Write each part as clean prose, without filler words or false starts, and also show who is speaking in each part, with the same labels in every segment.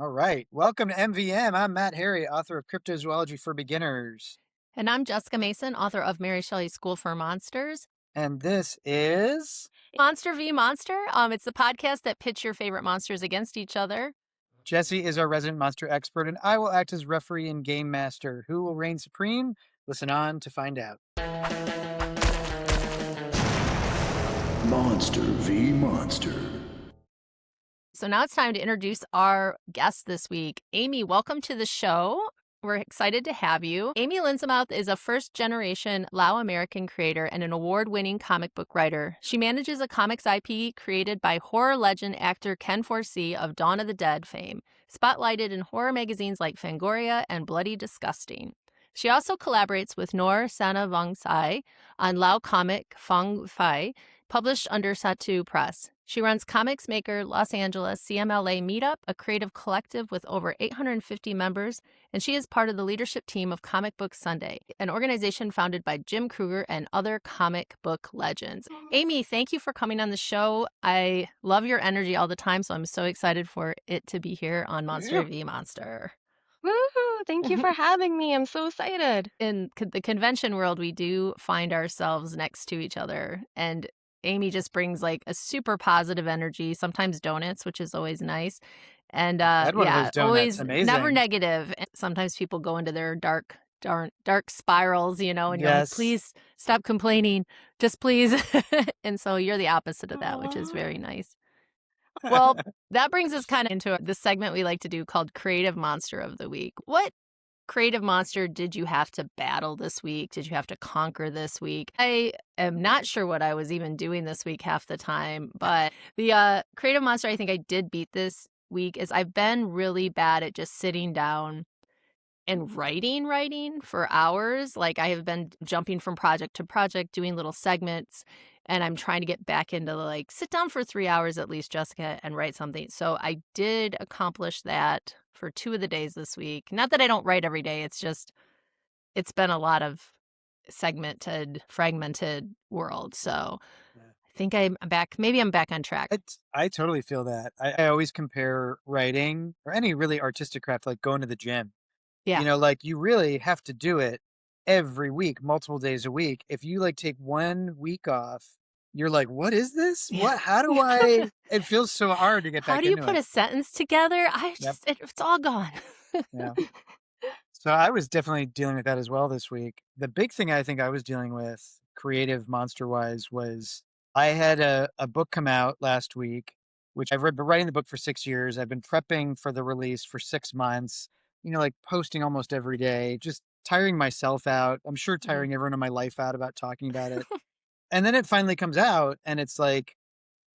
Speaker 1: All right. Welcome to MVM. I'm Matt Harry, author of Cryptozoology for Beginners.
Speaker 2: And I'm Jessica Mason, author of Mary Shelley's School for Monsters.
Speaker 1: And this is
Speaker 2: Monster v. Monster. It's the podcast that pits your favorite monsters against each other.
Speaker 1: Jesse is our resident monster expert, and I will act as referee and game master. Who will reign supreme? Listen on to find out.
Speaker 3: Monster v. Monster.
Speaker 2: So now it's time to introduce our guest this week. Amy, welcome to the show. We're excited to have you. Amy Linsamouth is a first-generation Lao American creator and an award-winning comic book writer. She manages a comics IP created by horror legend actor Ken Forsee of Dawn of the Dead fame, spotlighted in horror magazines like Fangoria and Bloody Disgusting. She also collaborates with Nor Sanavangsai on Lao comic Fong Fai, published under Satu Press. She runs Comics Maker Los Angeles CMLA Meetup, a creative collective with over 850 members, and she is part of the leadership team of Comic Book Sunday, an organization founded by Jim Kruger and other comic book legends. Amy, thank you for coming on the show. I love your energy all the time, so I'm so excited for it to be here on Monster v. Monster.
Speaker 4: Woohoo! Thank you for having me. I'm so excited.
Speaker 2: In the convention world, we do find ourselves next to each other, and Amy just brings like a super positive energy, sometimes donuts, which is always nice. And
Speaker 1: Had one of those donuts.
Speaker 2: always
Speaker 1: Amazing.
Speaker 2: never negative. And sometimes people go into their dark spirals, and you're like,
Speaker 1: Yes.
Speaker 2: please stop complaining, just please. And so you're the opposite of that, which is very nice. Well, that brings us kind of into the segment we like to do called Creative Monster of the Week. What creative monster did you have to battle this week? Did you have to conquer this week? I am not sure what I was even doing this week half the time, but the creative monster I think I did beat this week is I've been really bad at just sitting down and writing for hours. Like I have been jumping from project to project, doing little segments, and I'm trying to get back into like sit down for 3 hours at least, Jessica, and write something. So I did accomplish that for 2 of the days this week. Not that I don't write every day. It's just it's been a lot of segmented, fragmented world. So I think I'm back. Maybe I'm back on track.
Speaker 1: I totally feel that. I always compare writing or any really artistic craft like going to the gym.
Speaker 2: Yeah.
Speaker 1: Like you really have to do it every week, multiple days a week. If you like take 1 week off, you're like, what is this?
Speaker 2: Yeah.
Speaker 1: What? How do I? It feels so hard to get back
Speaker 2: How do you
Speaker 1: into
Speaker 2: put
Speaker 1: it.
Speaker 2: a sentence together? It's all gone.
Speaker 1: Yeah. So I was definitely dealing with that as well this week. The big thing I think I was dealing with, creative monster wise, was I had a book come out last week, which I've been writing the book for 6 years. I've been prepping for the release for 6 months, like posting almost every day, just tiring myself out. I'm sure tiring everyone in my life out about talking about it. And then it finally comes out and it's like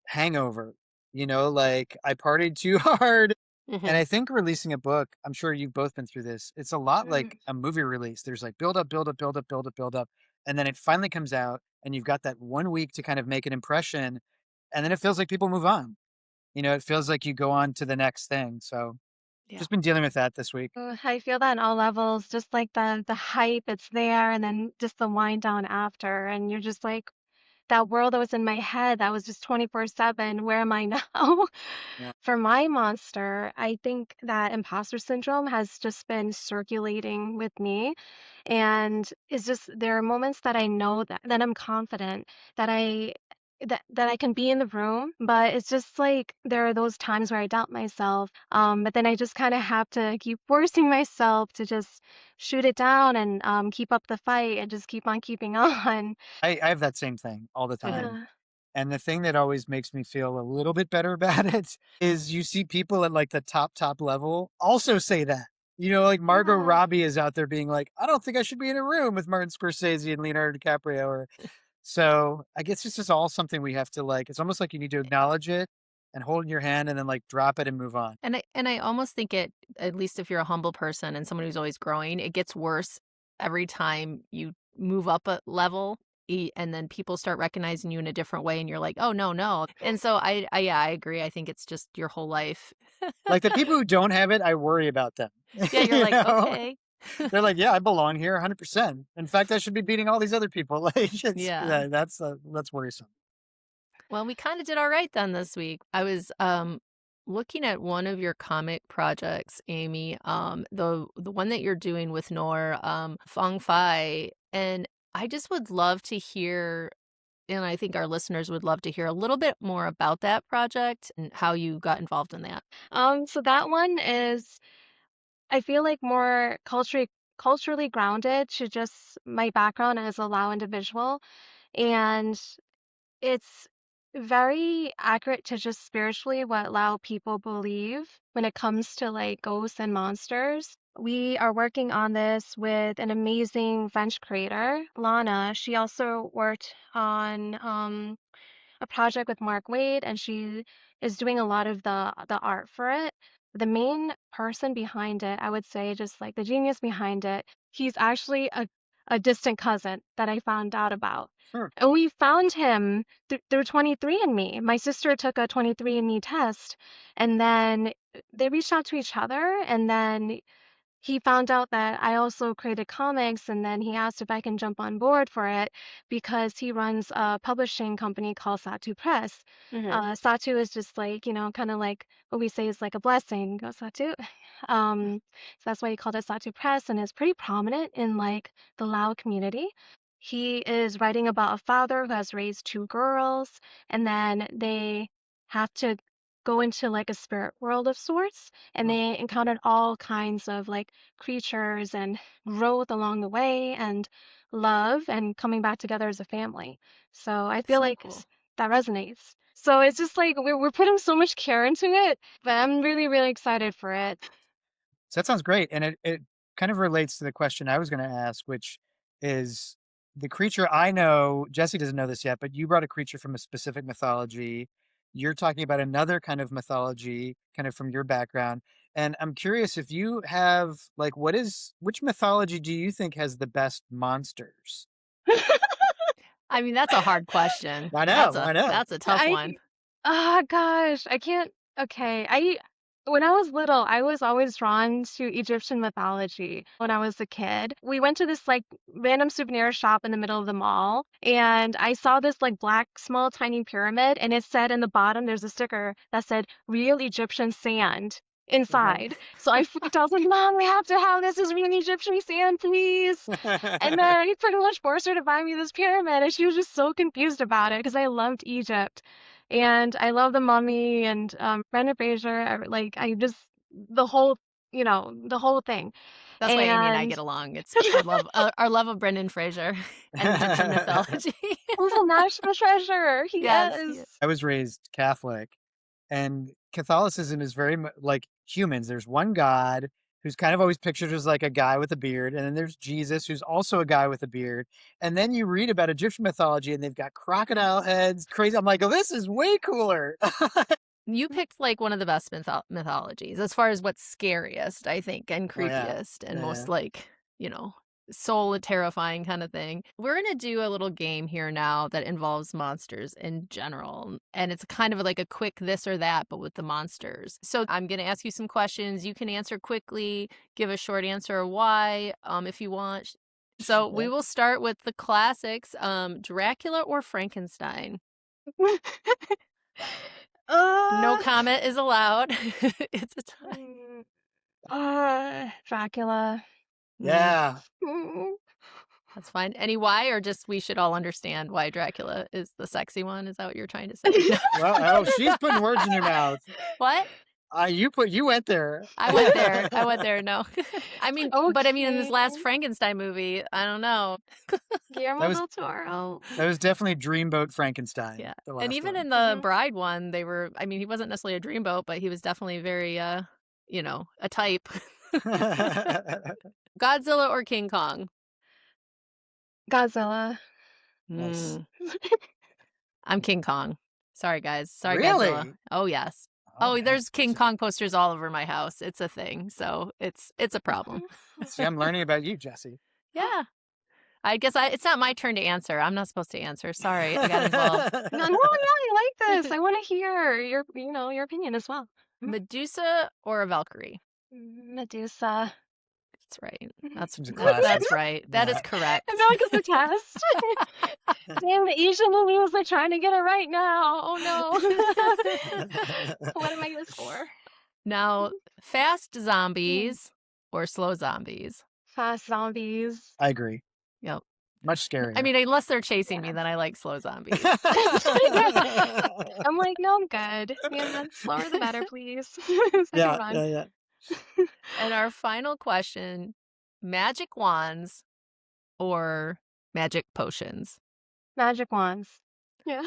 Speaker 1: hangover, like I partied too hard. And I think releasing a book, I'm sure you've both been through this. It's a lot like a movie release. There's like build up, build up, build up, build up, build up. And then it finally comes out and you've got that 1 week to kind of make an impression. And then it feels like people move on. It feels like you go on to the next thing. So just been dealing with that this week.
Speaker 4: I feel that on all levels, just like the hype, it's there, and then just the wind down after, and you're just like, that world that was in my head that was just 24/7, where am I now?
Speaker 1: Yeah.
Speaker 4: For my monster, I think that imposter syndrome has just been circulating with me. And it's just there are moments that I know that I'm confident that I can be in the room, but it's just like there are those times where I doubt myself. But then I just kind of have to keep forcing myself to just shoot it down and keep up the fight and just keep on keeping on.
Speaker 1: I have that same thing all the time.
Speaker 4: Uh,
Speaker 1: And the thing that always makes me feel a little bit better about it is you see people at like the top level also say that. Like Margot
Speaker 4: yeah.
Speaker 1: Robbie is out there being like, I don't think I should be in a room with Martin Scorsese and Leonardo DiCaprio. So I guess it's just all something we have to like, it's almost like you need to acknowledge it and hold in your hand and then like drop it and move on.
Speaker 2: And I almost think it, at least if you're a humble person and someone who's always growing, it gets worse every time you move up a level and then people start recognizing you in a different way and you're like, oh, no. And so I agree. I think it's just your whole life.
Speaker 1: Like the people who don't have it, I worry about them.
Speaker 2: Yeah, you're like,
Speaker 1: know?
Speaker 2: okay.
Speaker 1: They're like, yeah, I belong here 100%. In fact, I should be beating all these other people. Like,
Speaker 2: Yeah.
Speaker 1: that's worrisome.
Speaker 2: Well, we kind of did all right then this week. I was looking at one of your comic projects, Amy, the one that you're doing with Nor, Fong Fai, and I just would love to hear, and I think our listeners would love to hear a little bit more about that project and how you got involved in that.
Speaker 4: So that one is, I feel like, more culturally grounded to just my background as a Lao individual, and it's very accurate to just spiritually what Lao people believe when it comes to like ghosts and monsters. We are working on this with an amazing French creator, Lana. She also worked on a project with Mark Wade, and she is doing a lot of the art for it. The main person behind it, I would say, just like the genius behind it, he's actually a distant cousin that I found out about.
Speaker 1: Sure.
Speaker 4: And we found him through 23andMe. My sister took a 23andMe test, and then they reached out to each other, and then he found out that I also created comics, and then he asked if I can jump on board for it because he runs a publishing company called Satu Press. Satu is just like, kind of like what we say is like a blessing. Go Satu. So that's why he called it Satu Press, and is pretty prominent in like the Lao community. He is writing about a father who has raised two girls, and then they have to go into like a spirit world of sorts, and they encountered all kinds of like creatures and growth along the way, and love, and coming back together as a family. So I feel
Speaker 2: So
Speaker 4: like
Speaker 2: cool.
Speaker 4: that resonates. So it's just like we're putting so much care into it, but I'm really, really excited for it.
Speaker 1: So that sounds great. And it kind of relates to the question I was going to ask, which is the creature I know, Jesse doesn't know this yet, but you brought a creature from a specific mythology. You're talking about another kind of mythology, kind of from your background. And I'm curious if you have, like, which mythology do you think has the best monsters?
Speaker 2: I mean, that's a hard question.
Speaker 1: I know, I know.
Speaker 2: That's a tough
Speaker 4: I
Speaker 2: one.
Speaker 4: gosh, I can't. Okay, when I was little, I was always drawn to Egyptian mythology when I was a kid. We went to this like random souvenir shop in the middle of the mall, and I saw this like black small tiny pyramid, and it said in the bottom there's a sticker that said real Egyptian sand
Speaker 2: Right.
Speaker 4: inside. So I freaked out. I was like, Mom, we have to have this as real Egyptian sand, please. And then I pretty much forced her to buy me this pyramid, and she was just so confused about it because I loved Egypt. And I love The Mummy and Brendan Fraser. Like I just the whole thing.
Speaker 2: That's why Amy and I
Speaker 4: And
Speaker 2: get along. It's our love of Brendan Fraser and Egyptian mythology.
Speaker 4: little national treasure, he
Speaker 2: Yes,
Speaker 4: is.
Speaker 2: yes.
Speaker 1: I was raised Catholic, and Catholicism is very like humans. There's one God who's kind of always pictured as like a guy with a beard, and then there's Jesus, who's also a guy with a beard. And then you read about Egyptian mythology, and they've got crocodile heads, crazy. I'm like, oh, this is way cooler.
Speaker 2: You picked like one of the best mythologies as far as what's scariest, I think, and
Speaker 1: Oh yeah,
Speaker 2: creepiest and
Speaker 1: yeah,
Speaker 2: most like, soul terrifying kind of thing. We're going to do a little game here now that involves monsters in general. And it's kind of like a quick this or that, but with the monsters. So I'm going to ask you some questions. You can answer quickly, give a short answer or why if you want. So we
Speaker 1: yeah.
Speaker 2: will start with the classics, Dracula or Frankenstein. No
Speaker 4: uh,
Speaker 2: comment is allowed. It's a tie.
Speaker 4: Dracula.
Speaker 2: Mm,
Speaker 1: Yeah.
Speaker 2: that's fine. Any why, or just we should all understand why Dracula is the sexy one? Is that what you're trying to say? No.
Speaker 1: Well, oh, she's putting words in your mouth.
Speaker 2: What?
Speaker 1: You went there.
Speaker 2: I went there. I went there. No. But I mean, in this
Speaker 4: Okay.
Speaker 2: last Frankenstein movie, I don't know.
Speaker 1: That
Speaker 4: Guillermo
Speaker 1: was
Speaker 4: del Toro.
Speaker 1: that was definitely Dreamboat Frankenstein.
Speaker 2: Yeah.
Speaker 1: The
Speaker 2: And
Speaker 1: last
Speaker 2: even in
Speaker 1: one.
Speaker 2: the Bride one, I mean, he wasn't necessarily a dreamboat, but he was definitely very, a type. Godzilla or King Kong?
Speaker 4: Godzilla.
Speaker 1: Nice.
Speaker 2: Mm, I'm King Kong. Sorry, guys. Sorry, Godzilla.
Speaker 1: Really?
Speaker 2: Oh, yes.
Speaker 1: Oh
Speaker 2: Oh,
Speaker 1: man.
Speaker 2: there's King Kong posters all over my house. It's a thing. So it's a problem.
Speaker 1: See, I'm learning about you, Jesse.
Speaker 2: Yeah. I guess it's not my turn to answer. I'm not supposed to answer. Sorry, I got involved.
Speaker 4: No, no, I like this. I want to hear your opinion as well.
Speaker 2: Medusa or a Valkyrie?
Speaker 4: Medusa.
Speaker 2: That's right. That's
Speaker 1: It's a classic.
Speaker 2: that's right. That is
Speaker 1: Yeah.
Speaker 2: correct.
Speaker 4: I feel like it's a test. Damn, the Asian movie was like trying to get it right now. Oh no. What am I gonna score?
Speaker 2: Now, fast zombies or slow zombies?
Speaker 4: Fast zombies.
Speaker 1: I agree.
Speaker 2: Yep.
Speaker 1: Much scarier.
Speaker 2: I mean, unless they're chasing me,
Speaker 4: Yeah.
Speaker 2: then I like slow zombies.
Speaker 4: I'm like, no, I'm good. Yeah, slower the better, please. So I can run.
Speaker 1: yeah.
Speaker 2: And our final question, magic wands or magic potions?
Speaker 4: Magic wands. Yeah.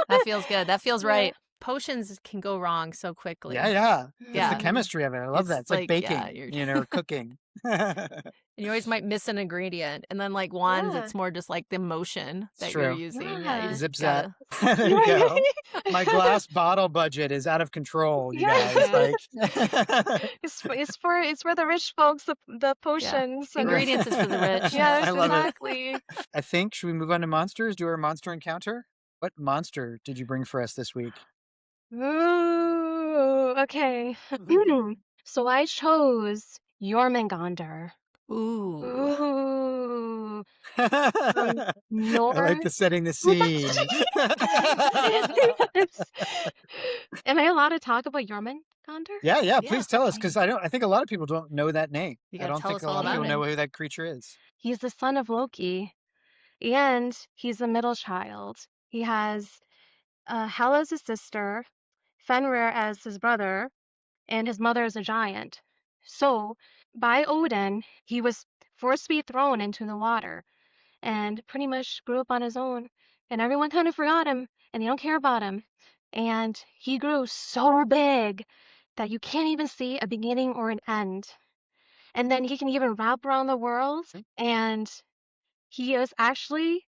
Speaker 2: That feels good. That feels
Speaker 4: Yeah.
Speaker 2: right. Potions can go wrong so quickly.
Speaker 1: Yeah. That's
Speaker 2: Yeah.
Speaker 1: the chemistry of it. I love
Speaker 2: It's
Speaker 1: that. It's like baking,
Speaker 2: yeah, you're
Speaker 1: or cooking.
Speaker 2: and you always might miss an ingredient. And then like wands,
Speaker 4: Yeah.
Speaker 2: it's more just like the motion
Speaker 1: It's
Speaker 2: that you're
Speaker 1: true.
Speaker 2: using. Yeah,
Speaker 4: Yeah.
Speaker 2: you just
Speaker 1: Zip zap.
Speaker 2: gotta.
Speaker 1: There you go. My glass bottle budget is out of control, you
Speaker 4: Yeah.
Speaker 1: guys. Like,
Speaker 4: It's for the rich folks, the potions. and-
Speaker 2: Ingredients is for the rich.
Speaker 4: Yes,
Speaker 1: I love it.
Speaker 4: exactly.
Speaker 1: I think, should we move on to monsters? Do our monster encounter? What monster did you bring for us this week?
Speaker 4: Ooh, okay. So I chose Jormungandr.
Speaker 2: Ooh.
Speaker 4: Ooh.
Speaker 1: I
Speaker 4: Norse.
Speaker 1: like the setting the scene.
Speaker 4: Am I allowed to talk about Jormungandr?
Speaker 1: Yeah,
Speaker 2: Yeah.
Speaker 1: please tell us, because I think a lot of people don't know that name.
Speaker 2: You
Speaker 1: I
Speaker 2: gotta
Speaker 1: don't
Speaker 2: tell
Speaker 1: think
Speaker 2: us
Speaker 1: a
Speaker 2: all
Speaker 1: lot of
Speaker 2: about
Speaker 1: people
Speaker 2: it.
Speaker 1: know who that creature is.
Speaker 4: He's the son of Loki, and he's a middle child. He has Hela as his sister, Fenrir as his brother, and his mother is a giant. So, by Odin, he was forced to be thrown into the water and pretty much grew up on his own. And everyone kind of forgot him and they don't care about him. And he grew so big that you can't even see a beginning or an end. And then he can even wrap around the world. And he is actually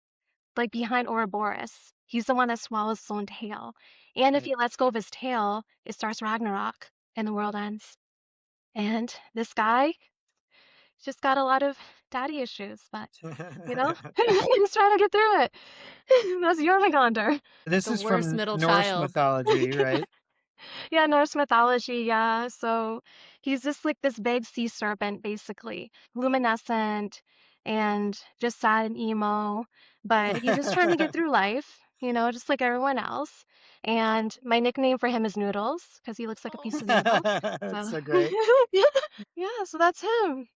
Speaker 4: like behind Ouroboros. He's the one that swallows his own tail. And if
Speaker 1: Right.
Speaker 4: he lets go of his tail, it starts Ragnarok and the world ends. And this guy just got a lot of daddy issues, but he's trying to get through it. That's Jormungandr.
Speaker 1: This
Speaker 2: The
Speaker 1: is
Speaker 2: worst
Speaker 1: from
Speaker 2: middle
Speaker 1: Norse
Speaker 2: child.
Speaker 1: mythology, right?
Speaker 4: Yeah, Norse mythology, yeah. So he's just like this big sea serpent, basically, luminescent and just sad and emo. But he's just trying to get through life, just like everyone else. And my nickname for him is Noodles because he looks like a piece of noodle.
Speaker 1: That's
Speaker 4: So
Speaker 1: so great.
Speaker 4: yeah, so that's him.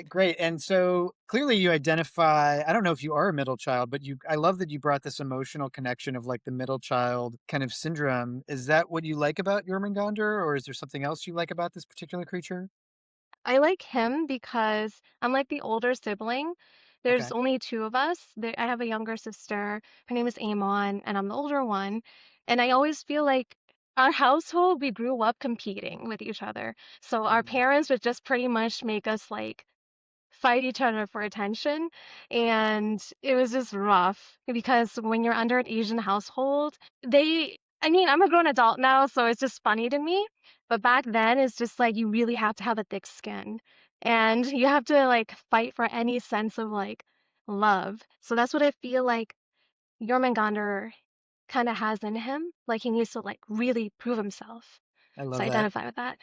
Speaker 1: Great. And so clearly you identify, I don't know if you are a middle child, but I love that you brought this emotional connection of like the middle child kind of syndrome. Is that what you like about Jormungandr, or is there something else you like about this particular creature?
Speaker 4: I like him because I'm like the older sibling. There's
Speaker 1: Okay.
Speaker 4: only two of us. I have a younger sister. Her name is Amon, and I'm the older one. And I always feel like our household, we grew up competing with each other. So our parents would just pretty much make us like fight each other for attention. And it was just rough because when you're under an Asian household, I mean, I'm a grown adult now, so it's just funny to me. But back then, it's just like you really have to have a thick skin and you have to like fight for any sense of like love. So that's what I feel like Jormungandr kind of has in him. Like he needs to like really prove himself.
Speaker 1: I
Speaker 4: So
Speaker 1: love
Speaker 4: I
Speaker 1: that.
Speaker 4: identify with that.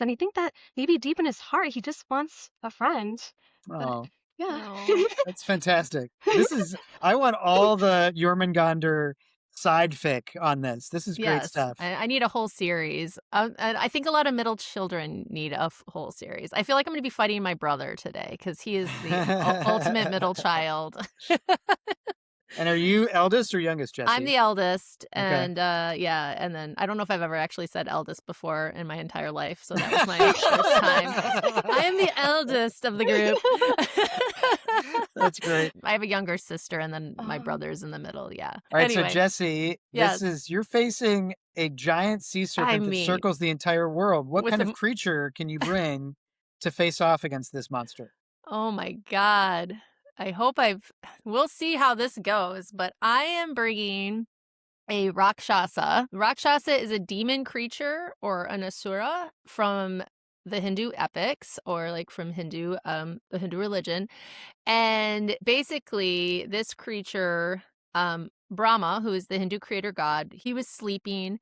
Speaker 4: And I think that maybe deep in his heart, he just wants a friend. But
Speaker 1: Oh,
Speaker 4: yeah.
Speaker 2: Oh.
Speaker 1: that's fantastic. I want all the Jormungandr side fic on this. This is great
Speaker 2: Yes,
Speaker 1: stuff.
Speaker 2: I need a whole series. And I think a lot of middle children need a whole series. I feel like I'm going to be fighting my brother today because he is the ultimate middle child.
Speaker 1: And are you eldest or youngest, Jesse?
Speaker 2: I'm the eldest,
Speaker 1: Okay.
Speaker 2: and yeah, and then I don't know if I've ever actually said eldest before in my entire life, so that was my first time. I am the eldest of the group.
Speaker 1: That's great.
Speaker 2: I have a younger sister, and then my
Speaker 4: Oh.
Speaker 2: brother's in the middle. Yeah.
Speaker 1: All right,
Speaker 2: Anyway,
Speaker 1: so Jesse,
Speaker 2: Yes.
Speaker 1: you're facing a giant sea serpent that
Speaker 2: mean,
Speaker 1: circles the entire world. What
Speaker 2: with
Speaker 1: kind
Speaker 2: the-
Speaker 1: of creature can you bring to face off against this monster?
Speaker 2: oh my God. I hope we'll see how this goes, but I am bringing a Rakshasa. Rakshasa is a demon creature or an asura from the Hindu epics or like from the Hindu religion. And basically this creature, Brahma, who is the Hindu creator god, he was sleeping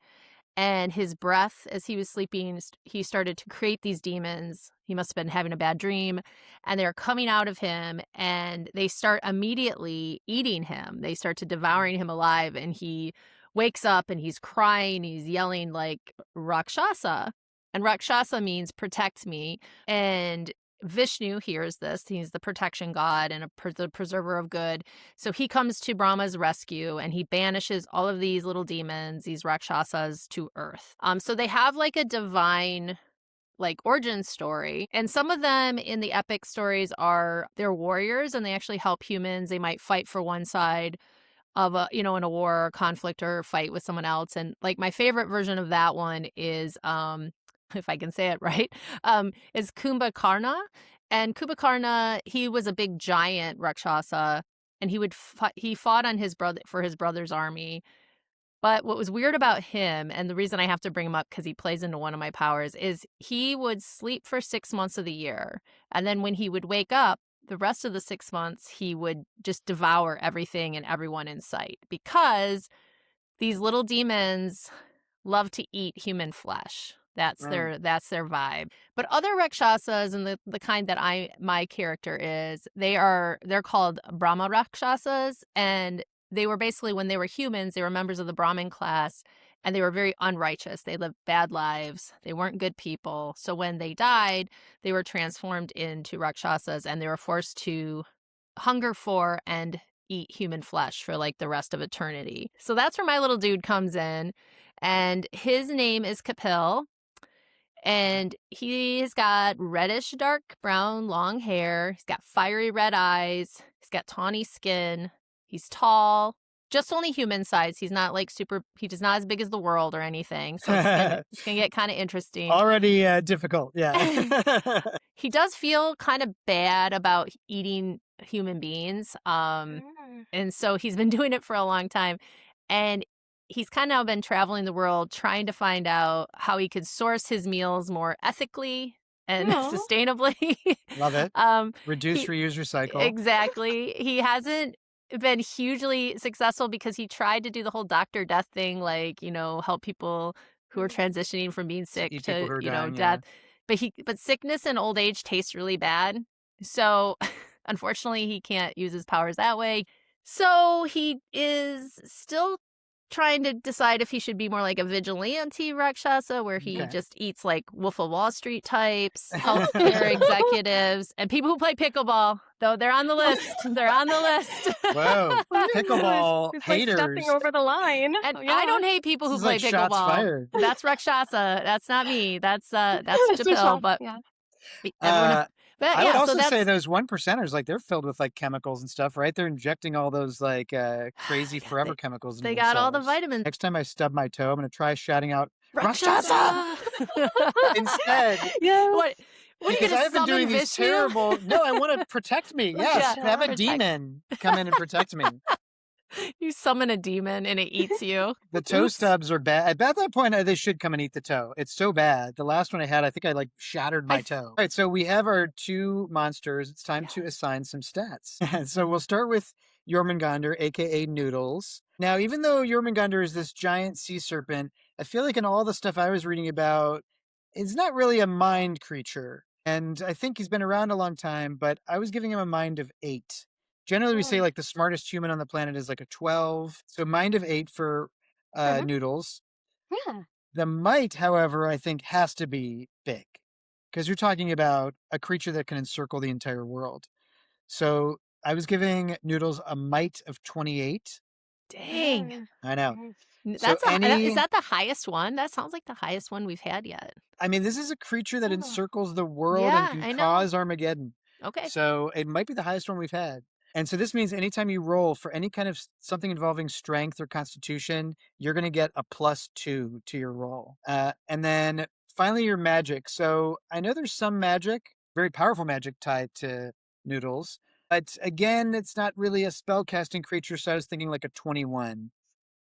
Speaker 2: And his breath, as he was sleeping, he started to create these demons. He must have been having a bad dream. And they're coming out of him, and they start immediately eating him. They start to devouring him alive. And he wakes up and he's crying. He's yelling like Rakshasa. And Rakshasa means protect me. And Vishnu hears this. He's the protection god and the preserver of good. So he comes to Brahma's rescue and he banishes all of these little demons, these Rakshasas, to Earth. So they have like a divine origin story. And some of them in the epic stories they're warriors and they actually help humans. They might fight for one side of in a war or conflict or fight with someone else. And like my favorite version of that one is if I can say it right, is Kumbhakarna. And Kumbhakarna, he was a big giant Rakshasa, and he fought on for his brother's army. But what was weird about him, and the reason I have to bring him up because he plays into one of my powers, is he would sleep for 6 months of the year. And then when he would wake up, the rest of the 6 months, he would just devour everything and everyone in sight because these little demons love to eat human flesh. That's their vibe. But other Rakshasas and the kind that my character is, they're called Brahma Rakshasas, and they were basically, when they were humans, they were members of the Brahmin class, and they were very unrighteous. They lived bad lives. They weren't good people. So when they died, they were transformed into Rakshasas, and they were forced to hunger for and eat human flesh for like the rest of eternity. So that's where my little dude comes in, and his name is Kapil. And he's got reddish dark brown long hair. He's got fiery red eyes. He's got tawny skin. He's tall, just only human size. He's not like he's not as big as the world or anything. So it's gonna get kind of interesting.
Speaker 1: Already difficult, yeah.
Speaker 2: He does feel kind of bad about eating human beings. And so he's been doing it for a long time. And he's kind of been traveling the world trying to find out how he could source his meals more ethically and sustainably.
Speaker 1: Love it. Reduce, reuse, recycle.
Speaker 2: Exactly. He hasn't been hugely successful because he tried to do the whole Dr. Death thing, like, help people who are transitioning from being sick to,
Speaker 1: dying,
Speaker 2: death. Yeah. But sickness and old age taste really bad. So unfortunately, he can't use his powers that way. So he is still trying to decide if he should be more like a vigilante Rakshasa, where he just eats like Wolf of Wall Street types, healthcare executives, and people who play pickleball. Though they're on the list. They're on the list.
Speaker 1: Whoa, pickleball
Speaker 4: He's
Speaker 1: haters.
Speaker 4: like stepping over the line.
Speaker 2: And I don't hate people who play
Speaker 1: like
Speaker 2: pickleball.
Speaker 1: Shots fired.
Speaker 2: That's Rakshasa. That's not me. That's Japil. But everyone. But
Speaker 1: I would also say those 1%ers, like they're filled with like chemicals and stuff, right? They're injecting all those like crazy forever chemicals.
Speaker 2: They got all the vitamins.
Speaker 1: Next time I stub my toe, I'm going to try shouting out
Speaker 2: Rakshasa
Speaker 1: instead.
Speaker 2: Yeah. What
Speaker 1: because I've been doing these terrible. No, I want to protect me. Yes, have a demon come in and protect me.
Speaker 2: You summon a demon and it eats you.
Speaker 1: The toe stubs are bad. At that point, they should come and eat the toe. It's so bad. The last one I had, I think I like shattered my toe. All right, so we have our two monsters. It's time to assign some stats. So we'll start with Jormungandr, aka Noodles. Now, even though Jormungandr is this giant sea serpent, I feel like in all the stuff I was reading about, it's not really a mind creature. And I think he's been around a long time, but I was giving him a mind of 8. Generally, we say like the smartest human on the planet is like a 12. So mind of 8 for Noodles.
Speaker 4: Yeah.
Speaker 1: The might, however, I think has to be big because you're talking about a creature that can encircle the entire world. So I was giving Noodles a might of 28.
Speaker 2: Dang.
Speaker 1: I know.
Speaker 2: Is that the highest one? That sounds like the highest one we've had yet.
Speaker 1: I mean, this is a creature that encircles the world and can cause Armageddon.
Speaker 2: Okay.
Speaker 1: So it might be the highest one we've had. And so this means anytime you roll for any kind of something involving strength or constitution, you're going to get a +2 to your roll. And then finally, your magic. So I know there's some magic, very powerful magic tied to Noodles. But again, it's not really a spellcasting creature. So I was thinking like a 21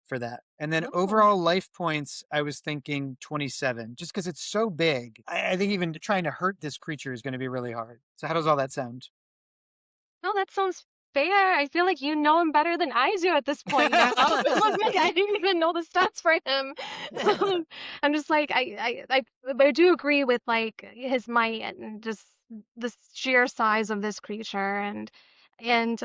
Speaker 1: for that. And then overall life points, I was thinking 27, just because it's so big. I think even trying to hurt this creature is going to be really hard. So how does all that sound?
Speaker 4: Oh, that sounds fair. I feel like you know him better than I do at this point now. Like, I didn't even know the stats for him. I'm just like I do agree with like his might and just the sheer size of this creature and it's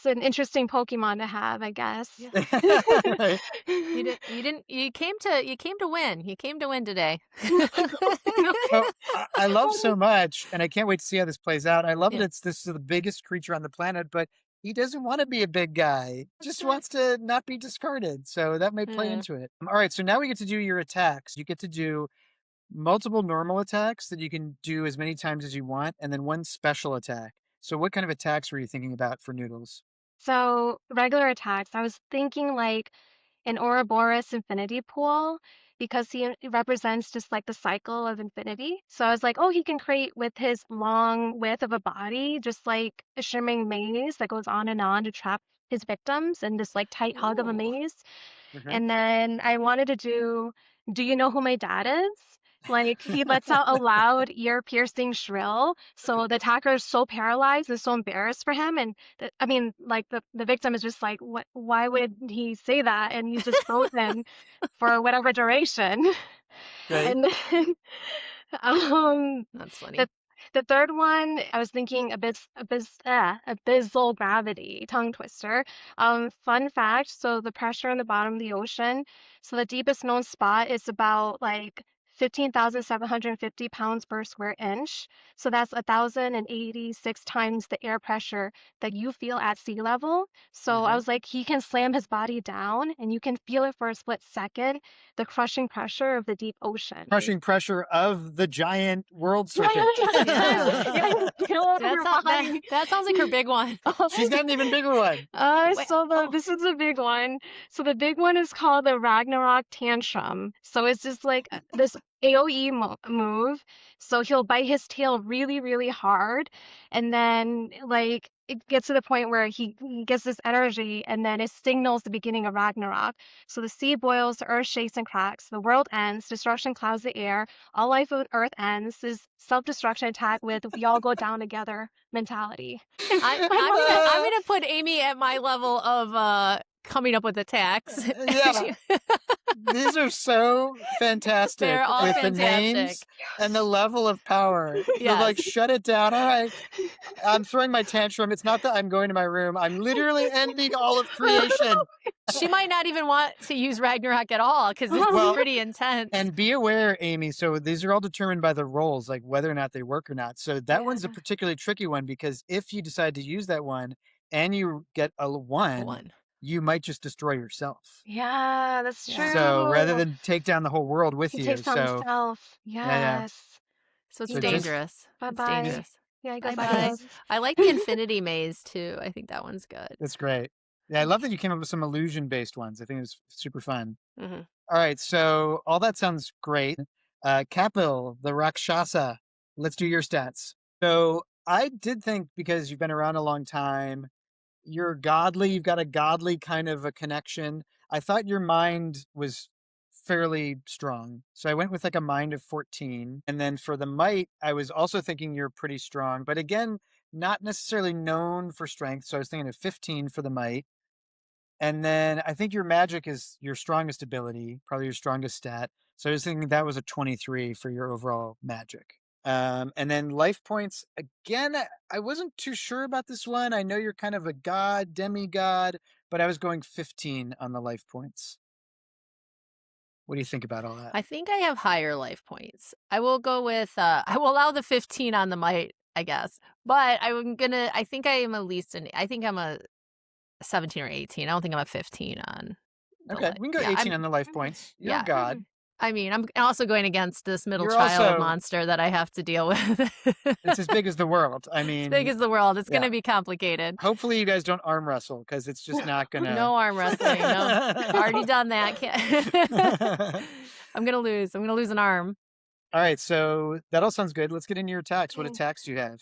Speaker 4: an interesting Pokemon to have, I guess.
Speaker 2: Yeah. You came to win. You came to win today.
Speaker 1: Well, I love so much, and I can't wait to see how this plays out. I love
Speaker 2: Yeah.
Speaker 1: that this is the biggest creature on the planet, but he doesn't want to be a big guy. Just
Speaker 2: right.
Speaker 1: wants to not be discarded. So that may play
Speaker 2: Yeah.
Speaker 1: into it. All right, so now we get to do your attacks. You get to do multiple normal attacks that you can do as many times as you want, and then one special attack. So what kind of attacks were you thinking about for Noodles?
Speaker 4: So regular attacks, I was thinking like an Ouroboros infinity pool because he represents just like the cycle of infinity. So I was like, oh, he can create with his long width of a body, just like a shimmering maze that goes on to trap his victims in this like tight hug of a
Speaker 2: Ooh.
Speaker 4: maze.
Speaker 1: Mhm.
Speaker 4: And then I wanted to do you know who my dad is? Like he lets out a loud, ear-piercing shrill. So the attacker is so paralyzed and so embarrassed for him. And I mean, like the victim is just like, what? Why would he say that? And he's just frozen for whatever duration.
Speaker 1: Great.
Speaker 4: And then
Speaker 2: That's funny.
Speaker 4: the the third one, I was thinking abyssal gravity, tongue twister. Fun fact, so the pressure on the bottom of the ocean, so the deepest known spot is about like 15,750 pounds per square inch. So that's 1,086 times the air pressure that you feel at sea level. So I
Speaker 1: Mhm.
Speaker 4: was like, he can slam his body down and you can feel it for a split second, the crushing pressure of the deep ocean.
Speaker 1: Crushing pressure of the giant world
Speaker 4: Yeah,
Speaker 1: serpent.
Speaker 4: yeah, feel it in your body.
Speaker 2: That sounds like her big one.
Speaker 1: She's got an even bigger one.
Speaker 2: Wait,
Speaker 4: So
Speaker 2: oh.
Speaker 4: this is a big one. So the big one is called the Ragnarok tantrum. So it's just like this AoE move. So he'll bite his tail really, really hard, and then like it gets to the point where he gets this energy, and then it signals the beginning of Ragnarok. So the sea boils, the earth shakes and cracks, the world ends, destruction clouds the air, all life on earth ends. This self-destruction attack with we all go down together mentality.
Speaker 2: I'm gonna put Amy at my level of coming up with attacks.
Speaker 1: Yeah. These are so fantastic
Speaker 2: They're all
Speaker 1: with the
Speaker 2: fantastic.
Speaker 1: names and the level of power. They're like,
Speaker 2: Yes.
Speaker 1: shut it down. All right. I'm throwing my tantrum. It's not that I'm going to my room. I'm literally ending all of creation.
Speaker 2: She might not even want to use Ragnarok at all because it's
Speaker 1: Well,
Speaker 2: pretty intense.
Speaker 1: And be aware, Amy. So these are all determined by the rolls, like whether or not they work or not. So that one's a
Speaker 4: Yeah.
Speaker 1: particularly tricky one because if you decide to use that one and you get a one, you might just destroy yourself.
Speaker 4: Yeah, that's
Speaker 2: Yeah.
Speaker 4: true.
Speaker 1: So rather than take down the whole world with
Speaker 4: He
Speaker 1: you.
Speaker 4: takes down
Speaker 1: So
Speaker 4: himself.
Speaker 1: yeah.
Speaker 4: Yes.
Speaker 2: So it's
Speaker 1: So just-
Speaker 2: dangerous. It's
Speaker 4: Bye-bye.
Speaker 2: dangerous.
Speaker 4: Yeah, goodbye,
Speaker 2: Bye-bye.
Speaker 4: love.
Speaker 2: I like the infinity maze too. I think that one's good.
Speaker 1: That's great. Yeah, I love that you came up with some illusion-based ones. I think it was super fun.
Speaker 2: Mm-hmm.
Speaker 1: All right, so all that sounds great. Kapil, the Rakshasa. Let's do your stats. So I did think because you've been around a long time, you're godly, you've got a godly kind of a connection. I thought your mind was fairly strong. So I went with like a mind of 14. And then for the might, I was also thinking you're pretty strong, but again, not necessarily known for strength. So I was thinking of 15 for the might. And then I think your magic is your strongest ability, probably your strongest stat. So I was thinking that was a 23 for your overall magic. And then life points, again, I wasn't too sure about this one. I know you're kind of a god, demigod, but I was going 15 on the life points. What do you think about all that?
Speaker 2: I think I have higher life points. I will go with I will allow the 15 on the might, I guess. But I think I am at least I think I'm a 17 or 18. I don't think I'm a 15 on the
Speaker 1: Okay,
Speaker 2: life.
Speaker 1: we can go 18 on the life points. You're a god.
Speaker 2: I mean, I'm also going against this middle
Speaker 1: You're
Speaker 2: child
Speaker 1: also-
Speaker 2: monster that I have to deal with.
Speaker 1: It's as big as the world. I mean,
Speaker 2: As big as the world. It's going
Speaker 1: yeah.
Speaker 2: to be complicated.
Speaker 1: Hopefully you guys don't arm wrestle because it's just not gonna.
Speaker 2: No arm wrestling. No, already done that. I'm gonna lose. I'm gonna lose an arm.
Speaker 1: All right, so that all sounds good. Let's get into your attacks. What attacks do you have?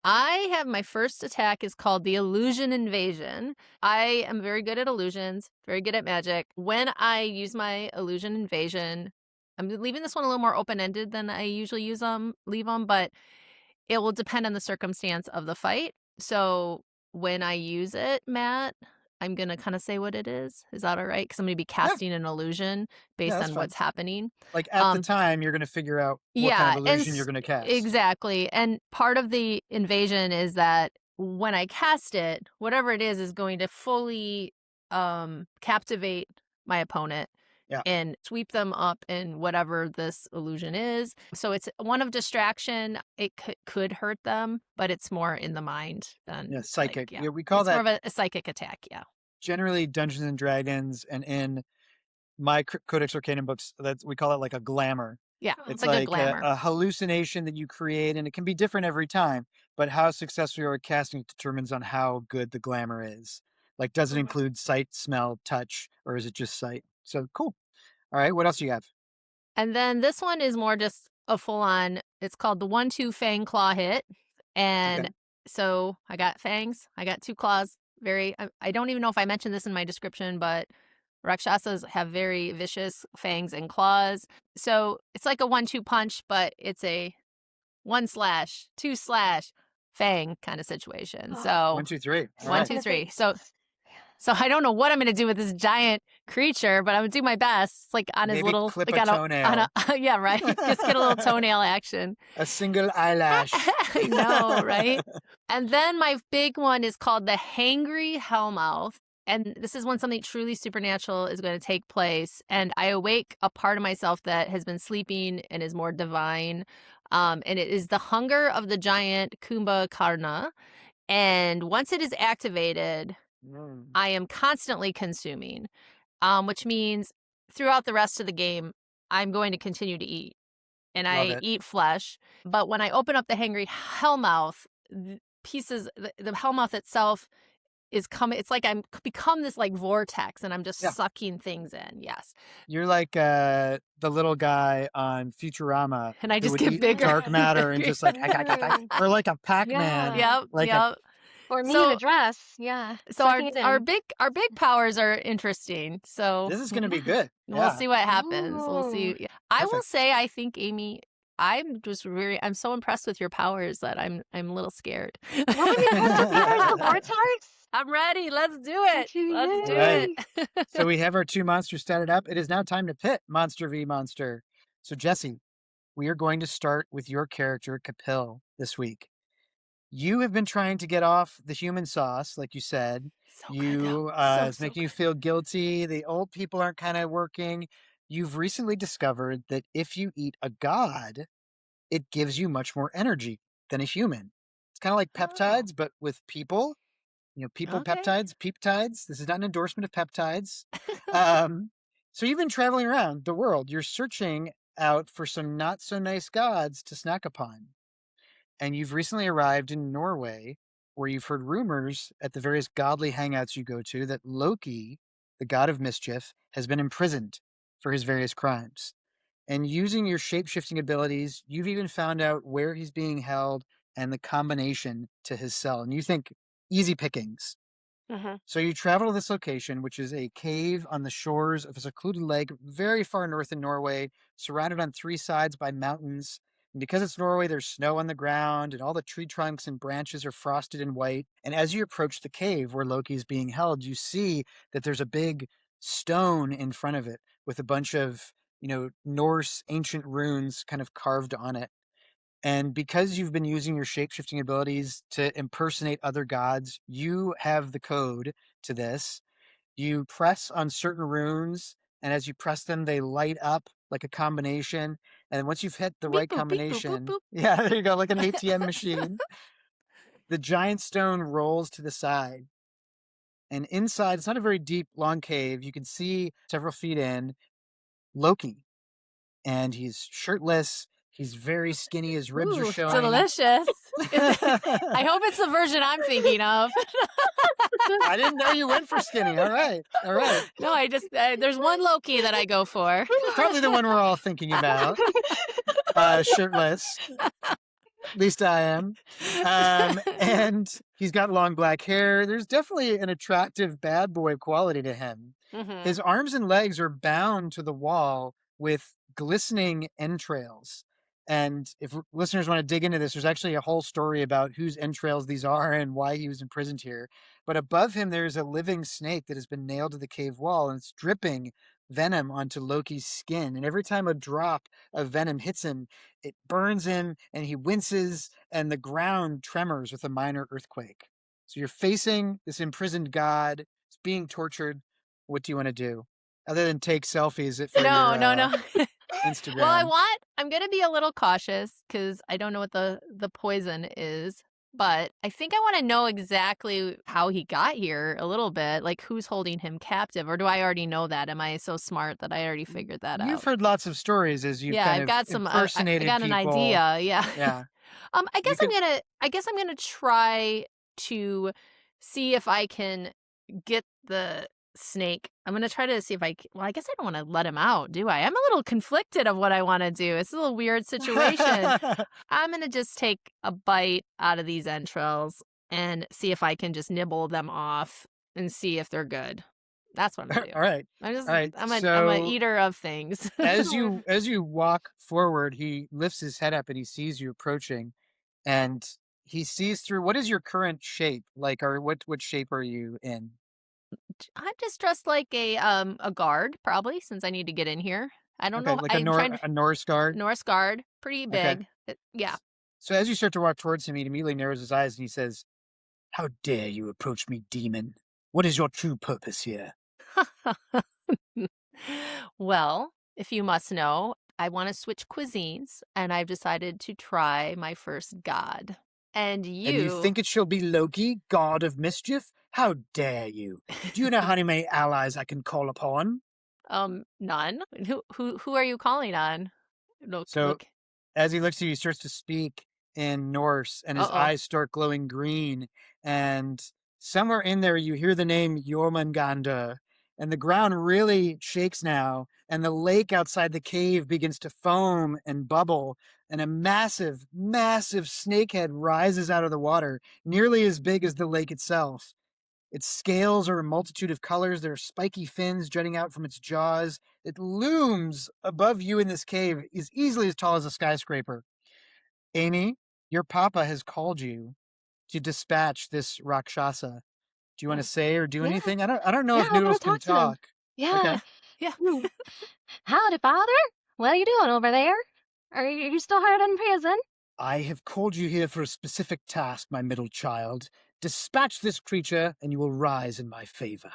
Speaker 2: I have my first attack is called the Illusion Invasion. I am very good at illusions, very good at magic. When I use my Illusion Invasion, I'm leaving this one a little more open-ended than I usually leave them, but it will depend on the circumstance of the fight. So when I use it, Matt, I'm going to kind of say what it is. Is that all right? Because I'm going to be casting an illusion based
Speaker 1: that's
Speaker 2: on
Speaker 1: fine.
Speaker 2: what's happening.
Speaker 1: Like at the time, you're going to figure out what kind of
Speaker 2: Yeah,
Speaker 1: illusion you're going to cast.
Speaker 2: exactly. And part of the invasion is that when I cast it, whatever it is going to fully captivate my opponent and sweep them up in whatever this illusion is. So it's one of distraction. It could hurt them, but it's more in the mind than
Speaker 1: psychic.
Speaker 2: Like,
Speaker 1: we call
Speaker 2: it's
Speaker 1: that
Speaker 2: more of a psychic attack. Yeah.
Speaker 1: Generally Dungeons and Dragons, and in my Codex Arcanum books, that we call it like a glamour.
Speaker 2: Yeah,
Speaker 1: It's
Speaker 2: like a
Speaker 1: like
Speaker 2: glamour.
Speaker 1: a hallucination that you create, and it can be different every time. But how successful you are at casting it determines on how good the glamour is. Like, does it include sight, smell, touch, or is it just sight? So cool. All right, what else you have?
Speaker 2: And then this one is more just a full-on, it's called the 1-2 Fang Claw hit. And so I got fangs, I got 2 claws. I don't even know if I mentioned this in my description, but Rakshasas have very vicious fangs and claws. So it's like a 1-2 punch, but it's a 1 slash, 2 slash, fang kind of situation. So
Speaker 1: 1, 2, 3. All
Speaker 2: 1,
Speaker 1: right.
Speaker 2: 2, 3. So I don't know what I'm going to do with this giant creature, but I'm going to do my best. It's like on his
Speaker 1: Maybe
Speaker 2: little,
Speaker 1: clip
Speaker 2: like
Speaker 1: a toenail.
Speaker 2: yeah, right. Just get a little toenail action.
Speaker 1: A single eyelash.
Speaker 2: I know, right? And then my big one is called the Hangry Hellmouth. And this is when something truly supernatural is going to take place. And I awake a part of myself that has been sleeping and is more divine. And it is the hunger of the giant Kumbhakarna. And once it is activated, I am constantly consuming, which means throughout the rest of the game, I'm going to continue to eat. And I eat flesh. But when I open up the Hangry Hellmouth, the Hellmouth itself is coming. It's like I'm become this like vortex and I'm just sucking things in. Yes.
Speaker 1: You're like the little guy on Futurama.
Speaker 2: And I just
Speaker 1: would
Speaker 2: get
Speaker 1: eat
Speaker 2: bigger.
Speaker 1: dark matter and just like, or like a Pac-Man.
Speaker 2: Yep.
Speaker 4: Or me in a dress. Yeah.
Speaker 2: So our big powers are interesting. So
Speaker 1: this is going to be good.
Speaker 2: We'll see what happens. We'll see.
Speaker 1: Perfect.
Speaker 2: I will say, I think, Amy, I'm so impressed with your powers that I'm a little scared. I'm ready. Let's do it. Let's do it.
Speaker 1: So we have our 2 monsters started up. It is now time to pit Monster v Monster. So Jesse, we are going to start with your character, Kapil, this week. You have been trying to get off the human sauce, like you said. It's making you feel guilty. The old people aren't kind of working. You've recently discovered that if you eat a god, it gives you much more energy than a human. It's kind of like peptides, but with people. People peptides, peptides. This is not an endorsement of peptides. So you've been traveling around the world. You're searching out for some not so nice gods to snack upon. And you've recently arrived in Norway, where you've heard rumors at the various godly hangouts you go to that Loki, the god of mischief, has been imprisoned for his various crimes. And using your shape-shifting abilities, you've even found out where he's being held and the combination to his cell. And you think, easy pickings. So you travel to this location, which is a cave on the shores of a secluded lake very far north in Norway, surrounded on 3 sides by mountains. And because it's Norway, there's snow on the ground, and all the tree trunks and branches are frosted and white. And as you approach the cave where Loki is being held, you see that there's a big stone in front of it with a bunch of, Norse ancient runes kind of carved on it. And because you've been using your shape-shifting abilities to impersonate other gods, you have the code to this. You press on certain runes, and as you press them, they light up like a combination. And once you've hit the right combination, yeah, there you go, like an ATM machine. The giant stone rolls to the side. And inside, it's not a very deep, long cave. You can see several feet in Loki. And he's shirtless. He's very skinny. His ribs are showing.
Speaker 2: Delicious. I hope it's the version I'm thinking of.
Speaker 1: I didn't know you went for skinny. All right.
Speaker 2: No, I just, there's one Loki that I go for.
Speaker 1: Probably the one we're all thinking about. Shirtless. At least I am. And he's got long black hair. There's definitely an attractive bad boy quality to him. His arms and legs are bound to the wall with glistening entrails. And if listeners want to dig into this, there's actually a whole story about whose entrails these are and why he was imprisoned here. But above him, there's a living snake that has been nailed to the cave wall, and it's dripping venom onto Loki's skin. And every time a drop of venom hits him, it burns him, and he winces, and the ground tremors with a minor earthquake. So you're facing this imprisoned god. It's being tortured. What do you want to do? Other than take selfies for
Speaker 2: No,
Speaker 1: your
Speaker 2: no, no.
Speaker 1: Instagram.
Speaker 2: Well, I'm going to be a little cautious because I don't know what the poison is. But I think I want to know exactly how he got here a little bit, like who's holding him captive, or do I already know that? Am I so smart that I already figured that
Speaker 1: You've
Speaker 2: out?
Speaker 1: heard lots of stories as you've
Speaker 2: Yeah,
Speaker 1: kind
Speaker 2: I've
Speaker 1: of
Speaker 2: got some. I
Speaker 1: impersonated
Speaker 2: got an
Speaker 1: people.
Speaker 2: idea. Yeah.
Speaker 1: Yeah.
Speaker 2: I
Speaker 1: You
Speaker 2: guess
Speaker 1: could
Speaker 2: I guess I'm gonna try to see if I can get the snake. I'm gonna try to see if well, I guess I don't want to let him out, do I? I'm a little conflicted of what I want to do. It's a little weird situation. I'm gonna just take a bite out of these entrails and see if I can just nibble them off and see if they're good. That's what I'm gonna do.
Speaker 1: All right. All right.
Speaker 2: I'm a
Speaker 1: So
Speaker 2: eater of things.
Speaker 1: as you walk forward, he lifts his head up and he sees you approaching, and he sees through. What is your current shape like, or what shape are you in?
Speaker 2: I'm just dressed like a guard, probably, since I need to get in here. I don't
Speaker 1: Okay,
Speaker 2: know.
Speaker 1: like
Speaker 2: I'm trying to
Speaker 1: a Norse guard.
Speaker 2: Norse guard, pretty
Speaker 1: Okay.
Speaker 2: big. Yeah.
Speaker 1: So as you start to walk towards him, he immediately narrows his eyes and he says, "How dare you approach me, demon? What is your true purpose here?"
Speaker 2: Well, if you must know, I want to switch cuisines, and I've decided to try my first god. And
Speaker 1: And you
Speaker 2: you,
Speaker 1: think it shall be Loki, God of Mischief? How dare you? Do you know how many allies I can call upon?
Speaker 2: none. Who are you calling on?
Speaker 1: So
Speaker 2: Look.
Speaker 1: as he looks at you, he starts to speak in Norse, and his
Speaker 2: Uh-oh.
Speaker 1: eyes start glowing green. And somewhere in there, you hear the name Jormungandr, and the ground really shakes now, and the lake outside the cave begins to foam and bubble, and a massive, massive snakehead rises out of the water, nearly as big as the lake itself. Its scales are a multitude of colors. There are spiky fins jutting out from its jaws. It looms above you in this cave, is easily as tall as a skyscraper. Amy, your papa has called you to dispatch this Rakshasa. Do you want to
Speaker 4: Uh,
Speaker 1: say or do
Speaker 4: yeah,
Speaker 1: anything? I don't know
Speaker 4: yeah,
Speaker 1: if
Speaker 4: I want
Speaker 1: Noodles
Speaker 4: to
Speaker 1: can
Speaker 4: talk to him.
Speaker 1: talk.
Speaker 4: Yeah.
Speaker 1: Okay.
Speaker 2: Yeah.
Speaker 4: Hmm. Howdy, Father. What are you doing over there? Are you still hard in prison?
Speaker 1: I have called you here for a specific task, my middle child. Dispatch this creature, and you will rise in my favor.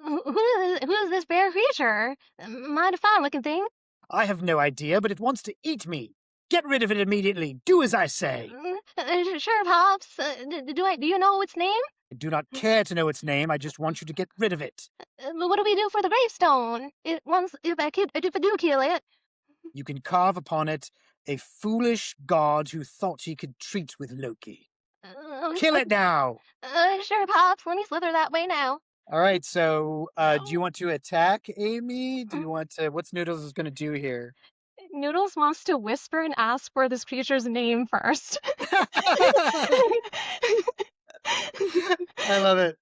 Speaker 4: Who is this bear creature? Mighty fine looking thing.
Speaker 1: I have no idea, but it wants to eat me. Get rid of it immediately. Do as I say.
Speaker 4: Sure, Pops. Do you know its name?
Speaker 1: I do not care to know its name. I just want you to get rid of it.
Speaker 4: What do we do for the gravestone? If I do kill it.
Speaker 1: You can carve upon it a foolish god who thought he could treat with Loki. Kill it now.
Speaker 4: Sure, Pops. Let me slither that way now.
Speaker 1: All right. So, do you want to attack Amy? Do you want to? What's Noodles is going to do here?
Speaker 4: Noodles wants to whisper and ask for this creature's name first.
Speaker 1: I love it.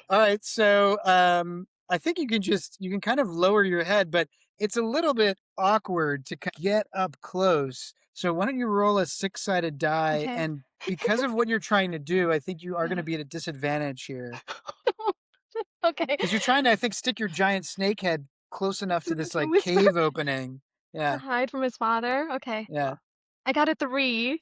Speaker 1: All right. So, I think you can kind of lower your head, but it's a little bit awkward to get up close. So why don't you roll a 6-sided die?
Speaker 4: Okay.
Speaker 1: And because of what you're trying to do, I think you are going to be at a disadvantage here.
Speaker 4: Okay.
Speaker 1: Because you're trying to, I think, stick your giant snake head close enough to this like
Speaker 4: Whisper.
Speaker 1: cave opening. Yeah.
Speaker 4: To hide from his father. Okay.
Speaker 1: Yeah.
Speaker 4: I got a 3.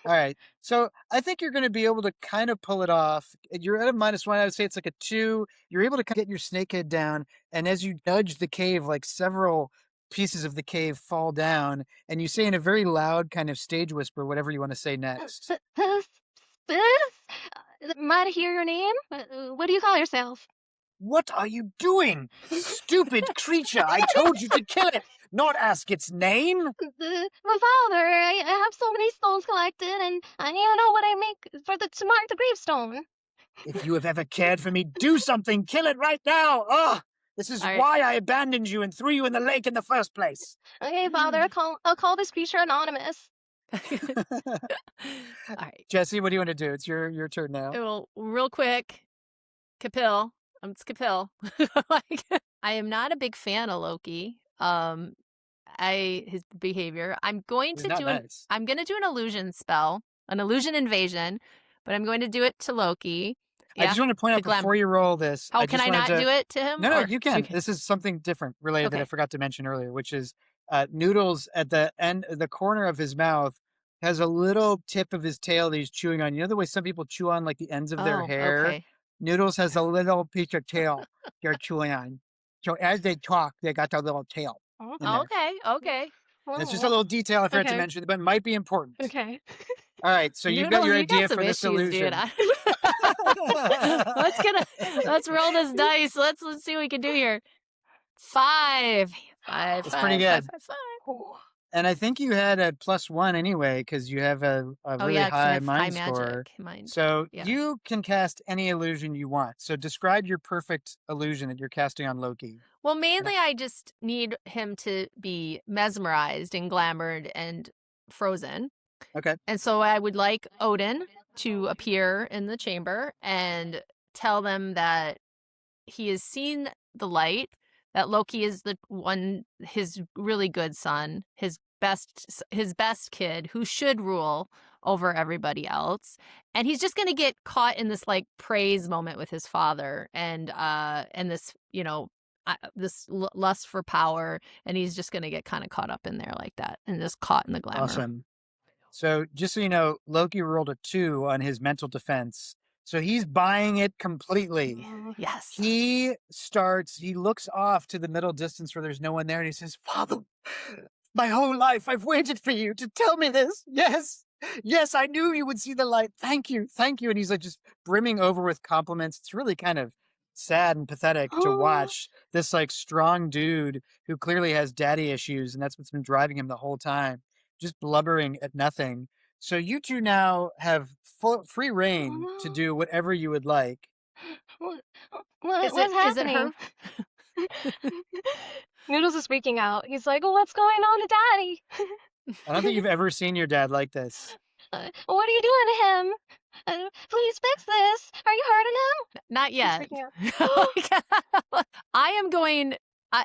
Speaker 1: All right. So I think you're going to be able to kind of pull it off. You're at a -1. I would say it's like a 2. You're able to get your snakehead down. And as you nudge the cave, like several pieces of the cave fall down. And you say in a very loud kind of stage whisper, whatever you want to say next.
Speaker 4: Might I hear your name? What do you call yourself?
Speaker 1: What are you doing? Stupid creature. I told you to kill it, not ask its name.
Speaker 4: My father, I have so many stones collected, and I need to know what I make to mark the gravestone.
Speaker 1: If you have ever cared for me, do something. Kill it right now. Ugh. This is why I abandoned you and threw you in the lake in the first place.
Speaker 4: Okay, Father, I'll call this creature anonymous.
Speaker 2: All right.
Speaker 1: Jesse, what do you want to do? It's your turn now.
Speaker 2: Well, real quick, Kapil. It's Kapil. I am not a big fan of Loki. his behavior. I'm going
Speaker 1: It's
Speaker 2: to
Speaker 1: not
Speaker 2: do
Speaker 1: nice.
Speaker 2: I'm going to do an illusion spell, an illusion invasion, but I'm going to do it to Loki.
Speaker 1: I just want to point out before you roll this.
Speaker 2: Oh,
Speaker 1: I
Speaker 2: can
Speaker 1: just
Speaker 2: I
Speaker 1: wanted
Speaker 2: not
Speaker 1: to.
Speaker 2: do it to him?
Speaker 1: No,
Speaker 2: Or
Speaker 1: you can.
Speaker 2: you can.
Speaker 1: This is something different related that I
Speaker 2: Okay.
Speaker 1: forgot to mention earlier, which is Noodles at the end, the corner of his mouth has a little tip of his tail that he's chewing on. You know the way some people chew on like the ends of their
Speaker 2: Oh,
Speaker 1: hair?
Speaker 2: okay.
Speaker 1: Noodles has a little piece of tail they're chewing on. So as they talk, they got their little tail in there.
Speaker 2: Okay.
Speaker 1: And it's just a little detail I forgot to
Speaker 4: Okay.
Speaker 1: mention, but it might be important.
Speaker 4: Okay.
Speaker 1: All right, so you've got
Speaker 2: Noodles,
Speaker 1: your
Speaker 2: you
Speaker 1: idea
Speaker 2: got some
Speaker 1: for this
Speaker 2: issues, dude.
Speaker 1: illusion.
Speaker 2: Let's roll this dice. Let's see what we can do here. 5.
Speaker 1: That's pretty good.
Speaker 2: 5.
Speaker 1: And I think you had a +1 anyway, because you have a really
Speaker 2: 'cause I
Speaker 1: high
Speaker 2: have
Speaker 1: mind
Speaker 2: high
Speaker 1: score.
Speaker 2: magic.
Speaker 1: So
Speaker 2: yeah.
Speaker 1: you can cast any illusion you want. So describe your perfect illusion that you're casting on Loki.
Speaker 2: Well, mainly I just need him to be mesmerized and glamored and frozen.
Speaker 1: Okay.
Speaker 2: And so I would like Odin to appear in the chamber and tell them that he has seen the light, that Loki is the one, his really good son, his best kid who should rule over everybody else. And he's just going to get caught in this like praise moment with his father and this, this lust for power. And he's just going to get kind of caught up in there like that and just caught in the glamour.
Speaker 1: Awesome. So just so you know, Loki rolled a 2 on his mental defense. So he's buying it completely.
Speaker 2: Yes.
Speaker 1: He looks off to the middle distance where there's no one there and he says, Father, my whole life I've waited for you to tell me this. Yes, I knew you would see the light. Thank you. And he's like just brimming over with compliments. It's really kind of sad and pathetic to watch this like strong dude who clearly has daddy issues, and that's what's been driving him the whole time, just blubbering at nothing. So you two now have free reign to do whatever you would like.
Speaker 4: What's happening? Noodles is freaking out. He's like, "Oh, what's going on to Daddy?"
Speaker 1: I don't think you've ever seen your dad like this.
Speaker 4: What are you doing to him? Please fix this. Are you hurting him?
Speaker 2: Not yet. I am going.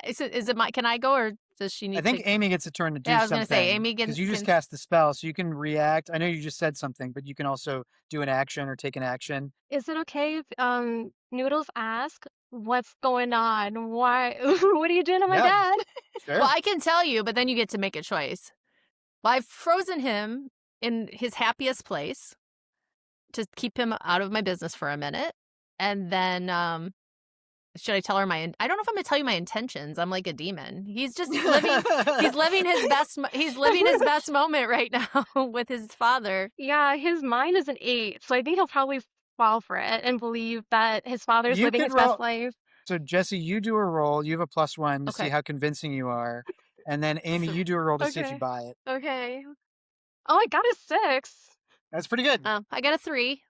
Speaker 2: Is it my? Can I go or does she need?
Speaker 1: I think Amy gets a turn to do something.
Speaker 2: I was going to say Amy gets
Speaker 1: because you just cast the spell, so you can react. I know you just said something, but you can also do an action or take an action.
Speaker 4: Is it okay if Noodles ask what's going on? Why? What are you doing to my dad?
Speaker 1: Sure.
Speaker 2: Well, I can tell you, but then you get to make a choice. Well, I've frozen him in his happiest place to keep him out of my business for a minute, and then should I tell her I don't know if I'm gonna tell you my intentions. I'm like a demon. He's just living. He's living his best. He's living his best moment right now with his father.
Speaker 4: Yeah, his mind is an 8, so I think he'll probably fall for it and believe that his father's living his best life.
Speaker 1: So Jesse, you do a roll. You have a +1 to see how convincing you are, and then Amy, you do a roll to see if you buy it.
Speaker 4: Okay. Oh, I got a 6.
Speaker 1: That's pretty good.
Speaker 2: I got a 3.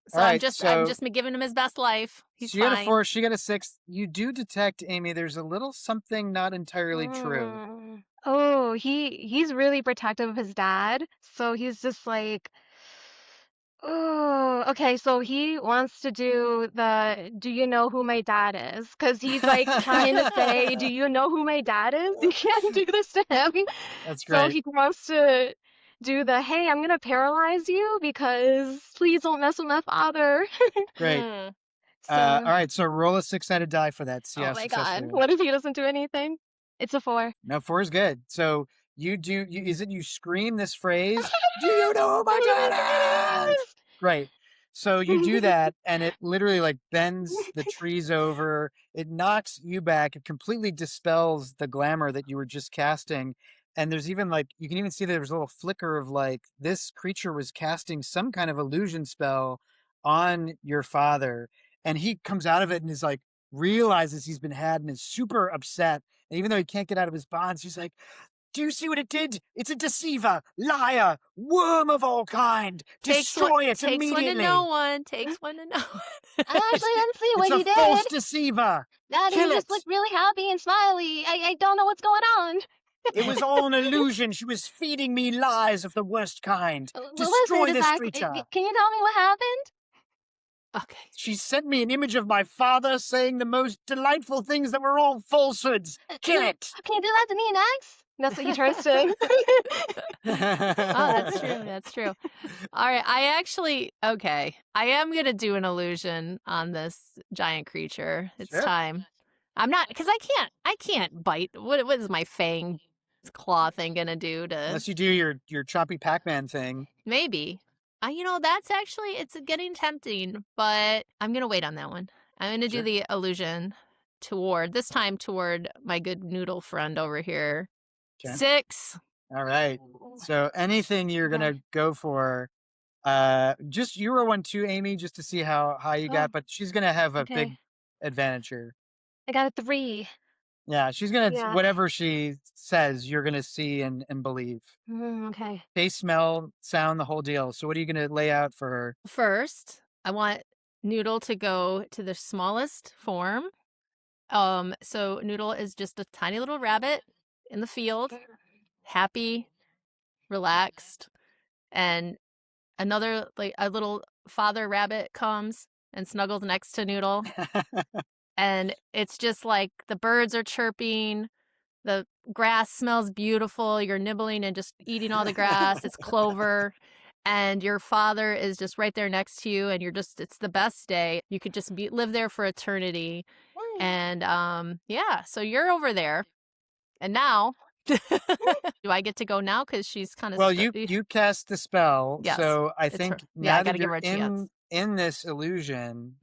Speaker 2: So
Speaker 1: right,
Speaker 2: I'm just giving him his best life. He's
Speaker 1: so you got a 4, she got a 6. You do detect, Amy, there's a little something not entirely true.
Speaker 4: Oh, he's really protective of his dad. So he's just like, oh, okay. So he wants to do you know who my dad is? Because he's like trying to say, do you know who my dad is? You can't do this to him.
Speaker 1: That's great.
Speaker 4: So he wants to do hey, I'm gonna paralyze you because please don't mess with my father.
Speaker 1: Great. All right, so roll a 6-sided die for that. See
Speaker 4: oh
Speaker 1: how
Speaker 4: my
Speaker 1: successful.
Speaker 4: God, what if he doesn't do anything? It's a 4.
Speaker 1: No, 4 is good. So you scream this phrase, do you know who my dad is? Great. So you do that, and it literally like bends the trees over. It knocks you back. It completely dispels the glamour that you were just casting. And there's even like, you can even see there's a little flicker of like, this creature was casting some kind of illusion spell on your father. And he comes out of it and is like, realizes he's been had and is super upset. And even though he can't get out of his bonds, he's like, do you see what it did? It's a deceiver, liar, worm of all kind. Destroy it immediately.
Speaker 2: Takes one to know one. Takes one to know one.
Speaker 4: I actually didn't see what he did.
Speaker 1: It's a false deceiver.
Speaker 4: Daddy, he just looked really happy and smiley. I don't know what's going on.
Speaker 1: It was all an illusion. She was feeding me lies of the worst kind. Destroy this creature.
Speaker 4: Can you tell me what happened?
Speaker 2: Okay.
Speaker 1: She sent me an image of my father saying the most delightful things that were all falsehoods. Kill it.
Speaker 4: Can you do that to me next? That's what he tries to.
Speaker 2: Oh, that's true. That's true. All right. I am going to do an illusion on this giant creature. It's
Speaker 1: Sure.
Speaker 2: time. I'm not, because I can't bite. What is my fang claw thing going to do to,
Speaker 1: Unless you do your choppy Pac-Man thing.
Speaker 2: maybe. That's actually, it's getting tempting, but I'm going to wait on that one. I'm going to do
Speaker 1: Sure.
Speaker 2: the illusion this time toward my good noodle friend over here.
Speaker 1: Okay.
Speaker 2: 6.
Speaker 1: All right. So anything you're
Speaker 4: Okay.
Speaker 1: gonna go for, just you roll one too, Amy, just to see how high you got.
Speaker 4: Oh,
Speaker 1: But she's gonna have a big
Speaker 4: okay.
Speaker 1: advantage here.
Speaker 4: I got a 3.
Speaker 1: Yeah, she's gonna
Speaker 4: Yeah.
Speaker 1: whatever she says, you're gonna see and believe.
Speaker 4: Okay.
Speaker 1: Taste, smell, sound, the whole deal. So what are you gonna lay out for her?
Speaker 2: First, I want Noodle to go to the smallest form. So Noodle is just a tiny little rabbit in the field, happy, relaxed, and another a little father rabbit comes and snuggles next to Noodle, and it's just like the birds are chirping, the grass smells beautiful, you're nibbling and just eating all the grass, it's clover, and your father is just right there next to you, and it's the best day. You could just live there for eternity. And yeah, so you're over there. And now do I get to go now? Because she's kind of
Speaker 1: Well, you cast the spell,
Speaker 2: Yes,
Speaker 1: so I
Speaker 2: it's her.
Speaker 1: think
Speaker 2: Yeah, I
Speaker 1: now that
Speaker 2: gotta give
Speaker 1: you're
Speaker 2: her a chance.
Speaker 1: in this illusion,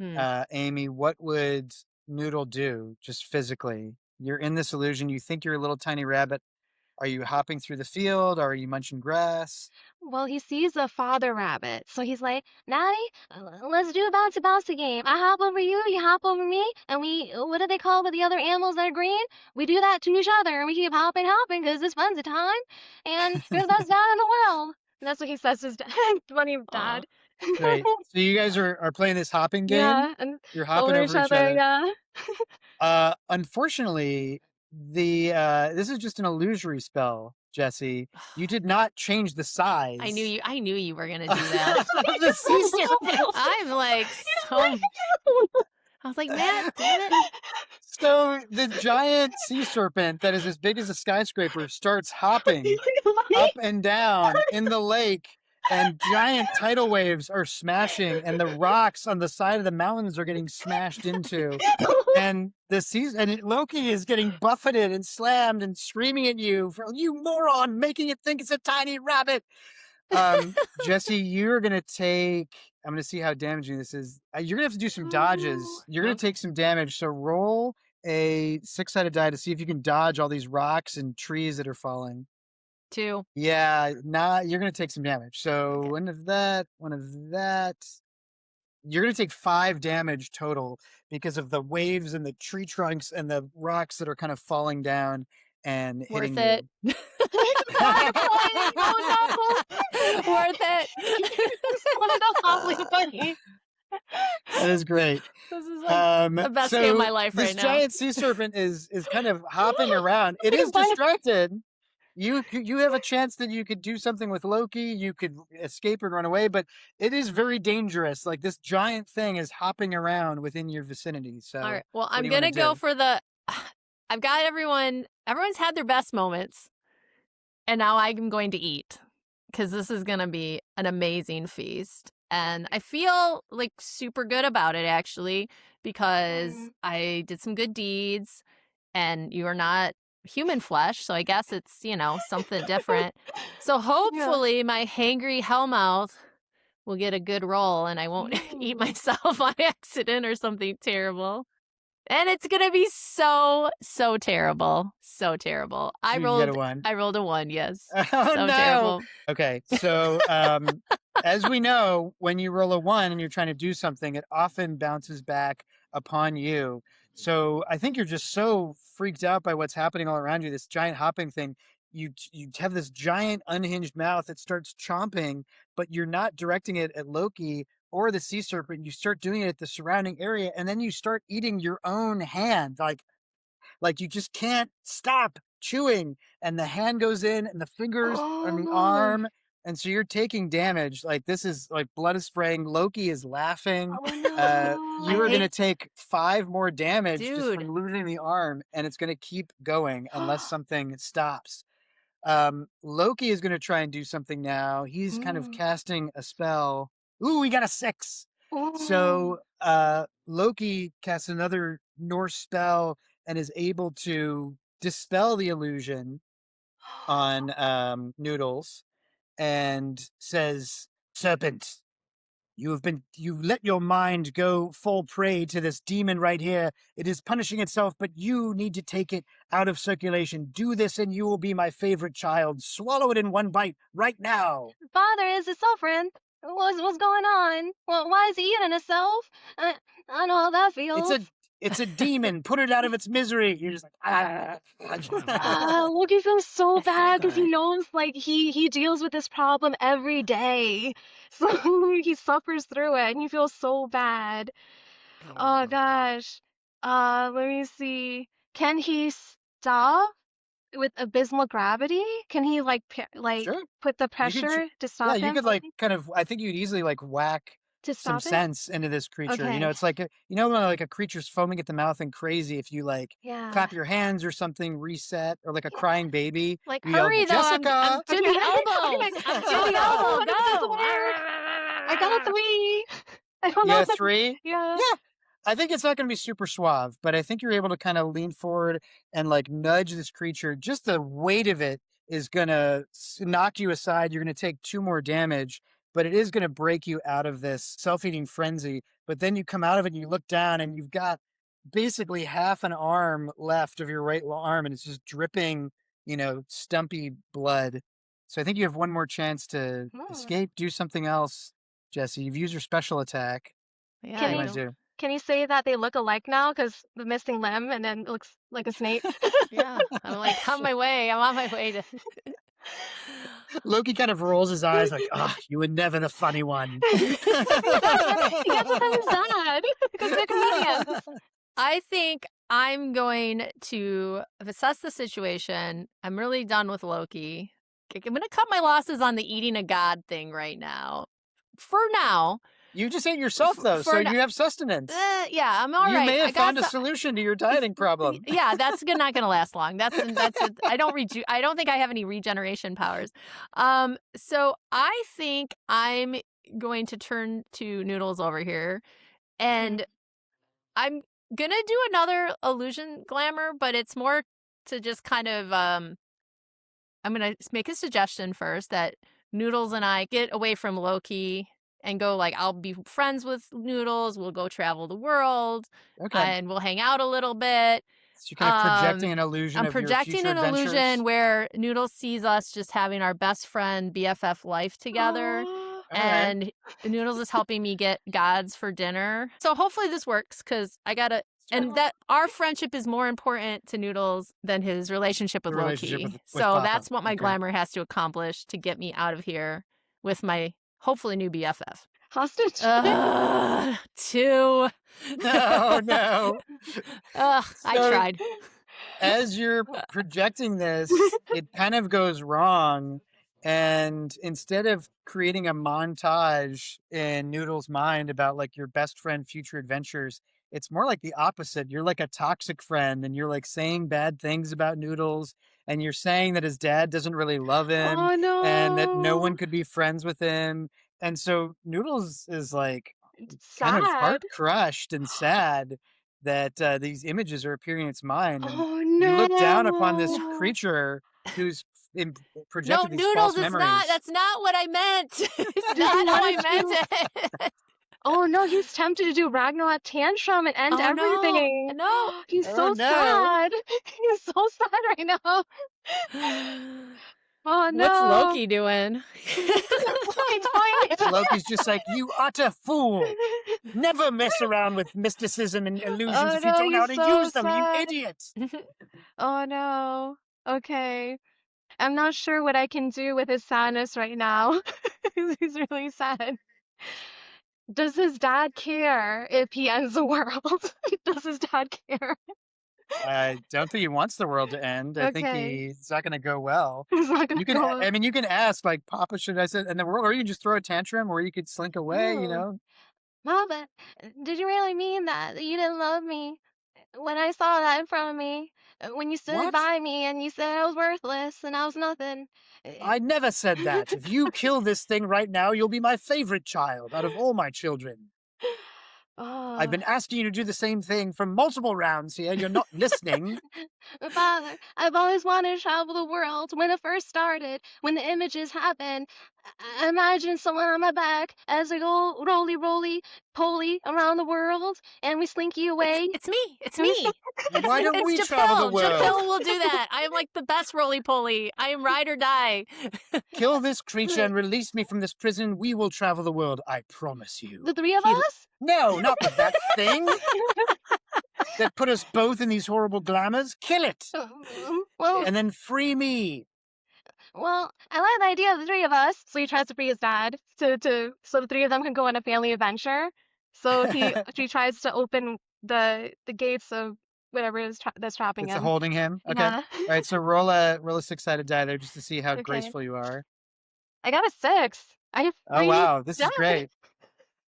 Speaker 1: Amy, what would Noodle do just physically? You're in this illusion. You think you're a little tiny rabbit. Are you hopping through the field? Are you munching grass?
Speaker 4: Well, he sees a father rabbit, so he's like, Natty, let's do a bouncy bouncy game. I hop over you, you hop over me, and what do they call with the other animals that are green? We do that to each other, and we keep hopping, because it's fun time, and you're the best dad in the world. And that's what he says to his dad. Funny dad.
Speaker 1: Great. So you guys are playing this hopping game?
Speaker 4: Yeah, and
Speaker 1: You're hopping over each other.
Speaker 4: yeah.
Speaker 1: Unfortunately, this is just an illusory spell, Jesse. You did not change the size.
Speaker 2: I knew you were gonna do that.
Speaker 1: The sea serpent.
Speaker 2: I'm like so. I was like, Matt, damn it.
Speaker 1: So the giant sea serpent that is as big as a skyscraper starts hopping up and down in the lake, and giant tidal waves are smashing, and the rocks on the side of the mountains are getting smashed into. And Loki is getting buffeted and slammed and screaming at you for, you moron, making it think it's a tiny rabbit. Jesse, you're gonna take. I'm gonna see how damaging this is. You're gonna have to do some dodges. You're gonna take some damage. So roll a 6-sided die to see if you can dodge all these rocks and trees that are falling.
Speaker 2: 2.
Speaker 1: Yeah, you're gonna take some damage. So
Speaker 2: Okay.
Speaker 1: one of that. You're gonna take 5 damage total because of the waves and the tree trunks and the rocks that are kind of falling down and hitting
Speaker 2: Worth it.
Speaker 1: you.
Speaker 2: Worth it.
Speaker 1: That is great.
Speaker 2: This is like the best day of my life right now.
Speaker 1: This giant sea serpent is kind of hopping around. It is distracted. You have a chance that you could do something with Loki. You could escape and run away, but it is very dangerous. Like, this giant thing is hopping around within your vicinity. So,
Speaker 2: all right. Well, I'm gonna go for the. I've got everyone. Everyone's had their best moments, and now I'm going to eat because this is gonna be an amazing feast, and I feel like super good about it actually because I did some good deeds, and you are not human flesh, so I guess it's, something different. So hopefully my hangry hellmouth will get a good roll and I won't eat myself on accident or something terrible. And it's gonna be so terrible. So terrible. I rolled a 1, yes.
Speaker 1: Oh,
Speaker 2: so
Speaker 1: no.
Speaker 2: terrible.
Speaker 1: Okay, so as we know, when you roll a 1 and you're trying to do something, it often bounces back upon you. So I think you're just so freaked out by what's happening all around you, this giant hopping thing. You have this giant unhinged mouth that starts chomping, but you're not directing it at Loki or the sea serpent. You start doing it at the surrounding area, and then you start eating your own hand. Like you just can't stop chewing, and the hand goes in and the fingers and the arm. And so you're taking damage. Like, this is like blood is spraying. Loki is laughing. You are going to take 5 more damage just from losing the arm, and it's going to keep going unless something stops. Loki is going to try and do something now. He's kind of
Speaker 4: Mm.
Speaker 1: casting a spell. Ooh, we got a 6.
Speaker 4: Ooh.
Speaker 1: So Loki casts another Norse spell and is able to dispel the illusion on Noodles and says, "Serpent, you've let your mind go full prey to this demon right here. It is punishing itself, but you need to take it out of circulation. Do this and you will be my favorite child. Swallow it in one bite right now."
Speaker 4: Father, is it suffering? What's going on? Well, why is he eating himself? I know how that feels.
Speaker 1: It's a demon. Put it out of its misery. You're just like, ah.
Speaker 4: Loki feels so
Speaker 2: It's so
Speaker 4: bad because he
Speaker 2: good.
Speaker 4: knows like he deals with this problem every day. So he suffers through it and he feels so bad. Oh gosh. Let me see. Can he stop with abysmal gravity? Can he like
Speaker 1: Sure.
Speaker 4: put the
Speaker 1: You could,
Speaker 4: pressure to
Speaker 1: yeah,
Speaker 4: stop
Speaker 1: you
Speaker 4: him
Speaker 1: could like kind of, I think you'd easily like whack
Speaker 4: to
Speaker 1: some
Speaker 4: stop it?
Speaker 1: sense into this creature. You know,
Speaker 4: Okay.
Speaker 1: it's like, you know, when like a creature's foaming at the mouth and crazy, if you like
Speaker 4: Yeah.
Speaker 1: clap your hands or something, reset, or like a crying baby,
Speaker 2: Like,
Speaker 1: you yell,
Speaker 2: hurry though, I'm
Speaker 1: "Jessica!"
Speaker 2: to the elbow.
Speaker 4: Okay.
Speaker 2: I'm to
Speaker 4: Oh
Speaker 2: the
Speaker 4: no,
Speaker 2: elbow.
Speaker 4: what if it doesn't
Speaker 2: Go.
Speaker 4: work? I got a 3. I don't know
Speaker 1: Yeah,
Speaker 4: if that's
Speaker 1: 3.
Speaker 4: yeah.
Speaker 1: Yeah, I think it's not going to be super suave, but I think you're able to kind of lean forward and like nudge this creature. Just the weight of it is going to knock you aside. You're going to take 2 more damage, but it is going to break you out of this self-eating frenzy. But then you come out of it and you look down and you've got basically half an arm left of your right arm and it's just dripping, you know, stumpy blood. So I think you have one more chance to
Speaker 4: Hmm.
Speaker 1: escape, do something else. Jesse, you've used your special attack.
Speaker 2: Yeah,
Speaker 1: What do
Speaker 4: Can
Speaker 1: you
Speaker 2: I
Speaker 1: want to
Speaker 2: don't.
Speaker 1: do?
Speaker 4: can you say that they look alike now because the missing limb and then it looks like a snake?
Speaker 2: Yeah, I'm like on my way. I'm on my way to.
Speaker 1: Loki kind of rolls his eyes like, "Ah, you were never the funny one."
Speaker 4: You guys are kind of sad because they're comedians.
Speaker 2: I think I'm going to assess the situation. I'm really done with Loki. I'm going to cut my losses on the eating a god thing right now. For now.
Speaker 1: You just ate yourself though, so
Speaker 2: For now.
Speaker 1: you have sustenance.
Speaker 2: Yeah, I'm all
Speaker 1: You
Speaker 2: right.
Speaker 1: may
Speaker 2: I
Speaker 1: have
Speaker 2: got
Speaker 1: found a solution to your dieting problem.
Speaker 2: Yeah, that's not gonna last long. I don't think I have any regeneration powers. So I think I'm going to turn to Noodles over here, and I'm gonna do another illusion glamour, but it's more to just kind of I'm gonna make a suggestion first that Noodles and I get away from Loki and go like I'll be friends with Noodles. We'll go travel the world
Speaker 1: Okay.
Speaker 2: and we'll hang out a little bit.
Speaker 1: So you're kind of projecting an illusion
Speaker 2: I'm
Speaker 1: of your
Speaker 2: projecting
Speaker 1: future
Speaker 2: an
Speaker 1: adventures.
Speaker 2: illusion where Noodles sees us just having our best friend BFF life together,
Speaker 4: Aw.
Speaker 2: and Noodles is helping me get gods for dinner. So hopefully this works because I gotta. And that our friendship is more important to Noodles than his relationship with
Speaker 1: The relationship
Speaker 2: Loki.
Speaker 1: with
Speaker 2: So
Speaker 1: Papa.
Speaker 2: that's what my
Speaker 1: Okay.
Speaker 2: glamour has to accomplish to get me out of here with my hopefully new BFF.
Speaker 4: Hostage.
Speaker 2: 2.
Speaker 1: No.
Speaker 2: I
Speaker 1: So-
Speaker 2: tried.
Speaker 1: As you're projecting this, it kind of goes wrong. And instead of creating a montage in Noodle's mind about like your best friend future adventures, it's more like the opposite. You're like a toxic friend and you're like saying bad things about Noodles and you're saying that his dad doesn't really love him
Speaker 4: Oh no.
Speaker 1: and that no one could be friends with him. And so Noodles is like kind of heart
Speaker 4: Sad.
Speaker 1: crushed and sad that these images are appearing in its mind. And
Speaker 4: Oh
Speaker 1: you look down upon this
Speaker 4: no.
Speaker 1: creature who's
Speaker 2: No,
Speaker 1: projected these
Speaker 2: Noodles,
Speaker 1: false
Speaker 2: it's
Speaker 1: memories.
Speaker 2: not. That's not what I meant. It's
Speaker 4: Does
Speaker 2: not
Speaker 4: he
Speaker 2: how I
Speaker 4: want
Speaker 2: meant it.
Speaker 4: Oh no, he's tempted to do Ragnarok tantrum and end
Speaker 2: Oh, no.
Speaker 4: everything.
Speaker 2: No.
Speaker 4: He's
Speaker 1: Oh,
Speaker 4: so
Speaker 1: no.
Speaker 4: sad. He's so sad right now. Oh no.
Speaker 2: What's Loki doing?
Speaker 1: Loki's just like, "You utter fool! Never mess around with mysticism and illusions
Speaker 4: Oh,
Speaker 1: if you
Speaker 4: no,
Speaker 1: don't know how
Speaker 4: he's
Speaker 1: to
Speaker 4: so
Speaker 1: use them,
Speaker 4: sad.
Speaker 1: you idiot!"
Speaker 4: Oh no. Okay. I'm not sure what I can do with his sadness right now. He's really sad. Does his dad care if he ends the world? Does his dad care?
Speaker 1: I don't think he wants the world to end. I think
Speaker 4: Okay.
Speaker 1: it's not going to go well.
Speaker 4: It's not
Speaker 1: You
Speaker 4: gonna
Speaker 1: can,
Speaker 4: go.
Speaker 1: I mean, you can ask, like, "Papa, should I sit in the world?" Or you can just throw a tantrum, or you could slink away, you
Speaker 4: Oh.
Speaker 1: know?
Speaker 4: Mom, but did you really mean that? You didn't love me? when I saw that in front of me, when you stood
Speaker 1: What?
Speaker 4: by me and you said I was worthless and I was nothing.
Speaker 1: I never said that. If you kill this thing right now, you'll be my favorite child out of all my children. I've
Speaker 4: Oh.
Speaker 1: been asking you to do the same thing for multiple rounds here. You're not listening.
Speaker 4: Father, I've always wanted to travel the world. When it first started, when the images happened, I imagined someone on my back as I go roly-poly around the world, and we slinky away.
Speaker 2: It's me. It's me.
Speaker 1: Why don't we
Speaker 2: It's
Speaker 1: travel the
Speaker 2: Japil.
Speaker 1: world?
Speaker 2: Japil will do that. I am like the best roly-poly. I am ride or die.
Speaker 1: Kill this creature and release me from this prison. We will travel the world. I promise you.
Speaker 4: The three of us?
Speaker 1: No, not with that thing that put us both in these horrible glamours. Kill it.
Speaker 4: Well,
Speaker 1: And then free me.
Speaker 4: well, I like the idea of the three of us. So he tries to free his dad so the three of them can go on a family adventure. So he tries to open the gates of whatever is that's trapping
Speaker 1: It's
Speaker 4: him.
Speaker 1: holding him. Okay.
Speaker 4: Yeah.
Speaker 1: All right. So roll a 6-sided die there just to see how
Speaker 4: Okay.
Speaker 1: graceful you are.
Speaker 4: I got a 6. I have
Speaker 1: Oh
Speaker 4: free
Speaker 1: wow, this is
Speaker 4: dad.
Speaker 1: great.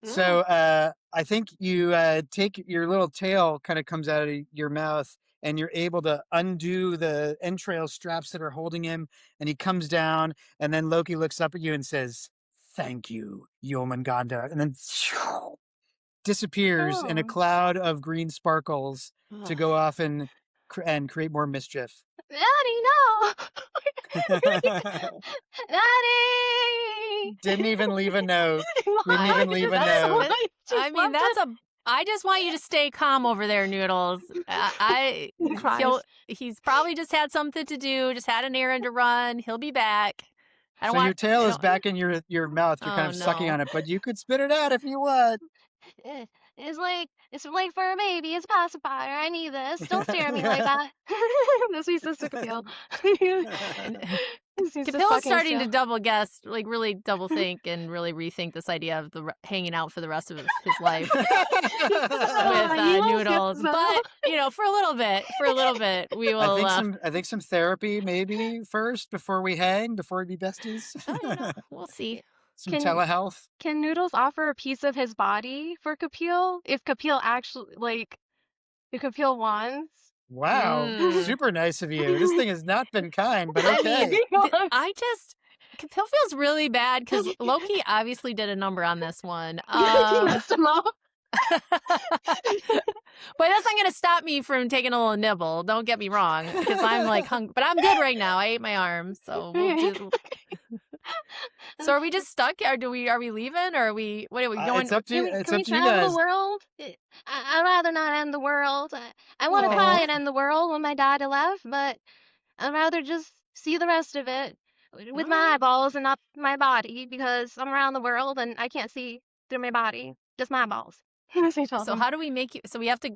Speaker 1: So I think you take your little tail kind of comes out of your mouth and you're able to undo the entrail straps that are holding him and he comes down and then Loki looks up at you and says, "Thank you, Jormungandr," and then disappears in a
Speaker 4: Oh.
Speaker 1: cloud of green sparkles to go off and create more mischief.
Speaker 4: Daddy, no! Daddy!
Speaker 1: Didn't even leave a note.
Speaker 4: Why?
Speaker 1: Didn't even leave a
Speaker 2: That's-
Speaker 1: note.
Speaker 2: I mean, I just want you to stay calm over there, Noodles. He's probably just had something to do, just had an errand to run. He'll be back.
Speaker 1: So your tail is back in your mouth. You're kind
Speaker 2: Oh,
Speaker 1: of sucking
Speaker 2: no.
Speaker 1: on it, but you could spit it out if you want.
Speaker 4: It's like for a baby. It's a pacifier. I need this. Don't stare at me like that. That's what he says to Kapil.
Speaker 2: Kapil's starting to double guess, like really double think and really rethink this idea of hanging out for the rest of his life with Noodles. But for a little bit, we will.
Speaker 1: I think some therapy maybe first before we hang, before we be besties.
Speaker 2: We'll see.
Speaker 1: Some telehealth.
Speaker 4: Can Noodles offer a piece of his body for Kapil if Kapil if Kapil wants?
Speaker 1: Wow, super nice of you. This thing has not been kind, but okay.
Speaker 2: Kapil feels really bad because Loki obviously did a number on this one.
Speaker 4: He messed him up.
Speaker 2: But that's not going to stop me from taking a little nibble. Don't get me wrong, because I'm like hungry. But I'm good right now. I ate my arm, so So are we just stuck? Are we leaving? Or are we? What are we going?
Speaker 1: It's up to you.
Speaker 4: Can
Speaker 1: It's
Speaker 4: we
Speaker 1: up to you
Speaker 4: travel
Speaker 1: guys.
Speaker 4: the world? I'd rather not end the world. I want to cry and end the world when my dad left, but I'd rather just see the rest of it with my eyeballs and not my body because I'm around the world and I can't see through my body, just my eyeballs.
Speaker 2: So how do we make you? So we have to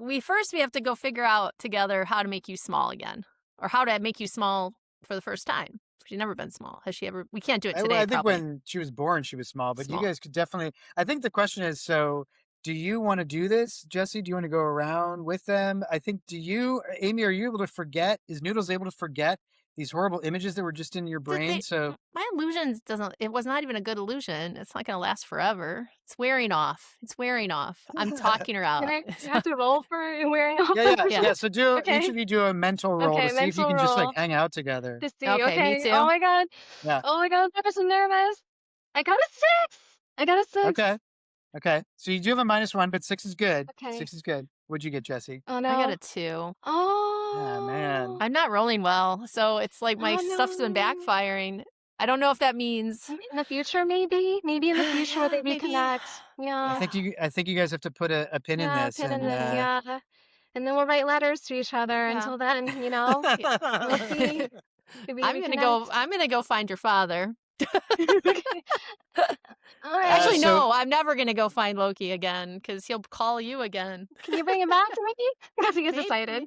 Speaker 2: go figure out together how to make you small again, or how to make you small for the first time. She's never been small. Has she ever? We can't do it today.
Speaker 1: I think
Speaker 2: probably.
Speaker 1: when she was born, she was small, but you guys could definitely. I think the question is, so do you want to do this, Jesse? Do you want to go around with them? I think. Do you, Amy? Are you able to forget? Is Noodles able to forget these horrible images that were just in your brain? So
Speaker 2: my illusions doesn't. It was not even a good illusion. It's not going to last forever. It's wearing off. I'm talking her out.
Speaker 4: Can I have to roll for wearing off?
Speaker 1: Yeah. So each of you do a mental roll to see if you can just like hang out together.
Speaker 4: To see.
Speaker 2: Okay, me too.
Speaker 4: Oh my god.
Speaker 1: Yeah.
Speaker 4: Oh my god, I'm so nervous. I got a 6.
Speaker 1: Okay. So you do have a -1, but 6 is good.
Speaker 4: Okay.
Speaker 1: 6 is good. What'd you get, Jesse?
Speaker 4: Oh no.
Speaker 2: I got a 2.
Speaker 4: Oh
Speaker 1: man.
Speaker 2: I'm not rolling well, so it's like my stuff's been
Speaker 4: no.
Speaker 2: backfiring. I don't know if that means
Speaker 4: In the future, maybe in the future where they reconnect. Yeah.
Speaker 1: I think you guys have to put a pin in this.
Speaker 4: And then we'll write letters to each other. Until then, we'll see.
Speaker 2: I'm gonna go find your father.
Speaker 4: All right.
Speaker 2: Actually, no, I'm never gonna go find Loki again because he'll call you again.
Speaker 4: Can you bring him back to me? Because he gets excited.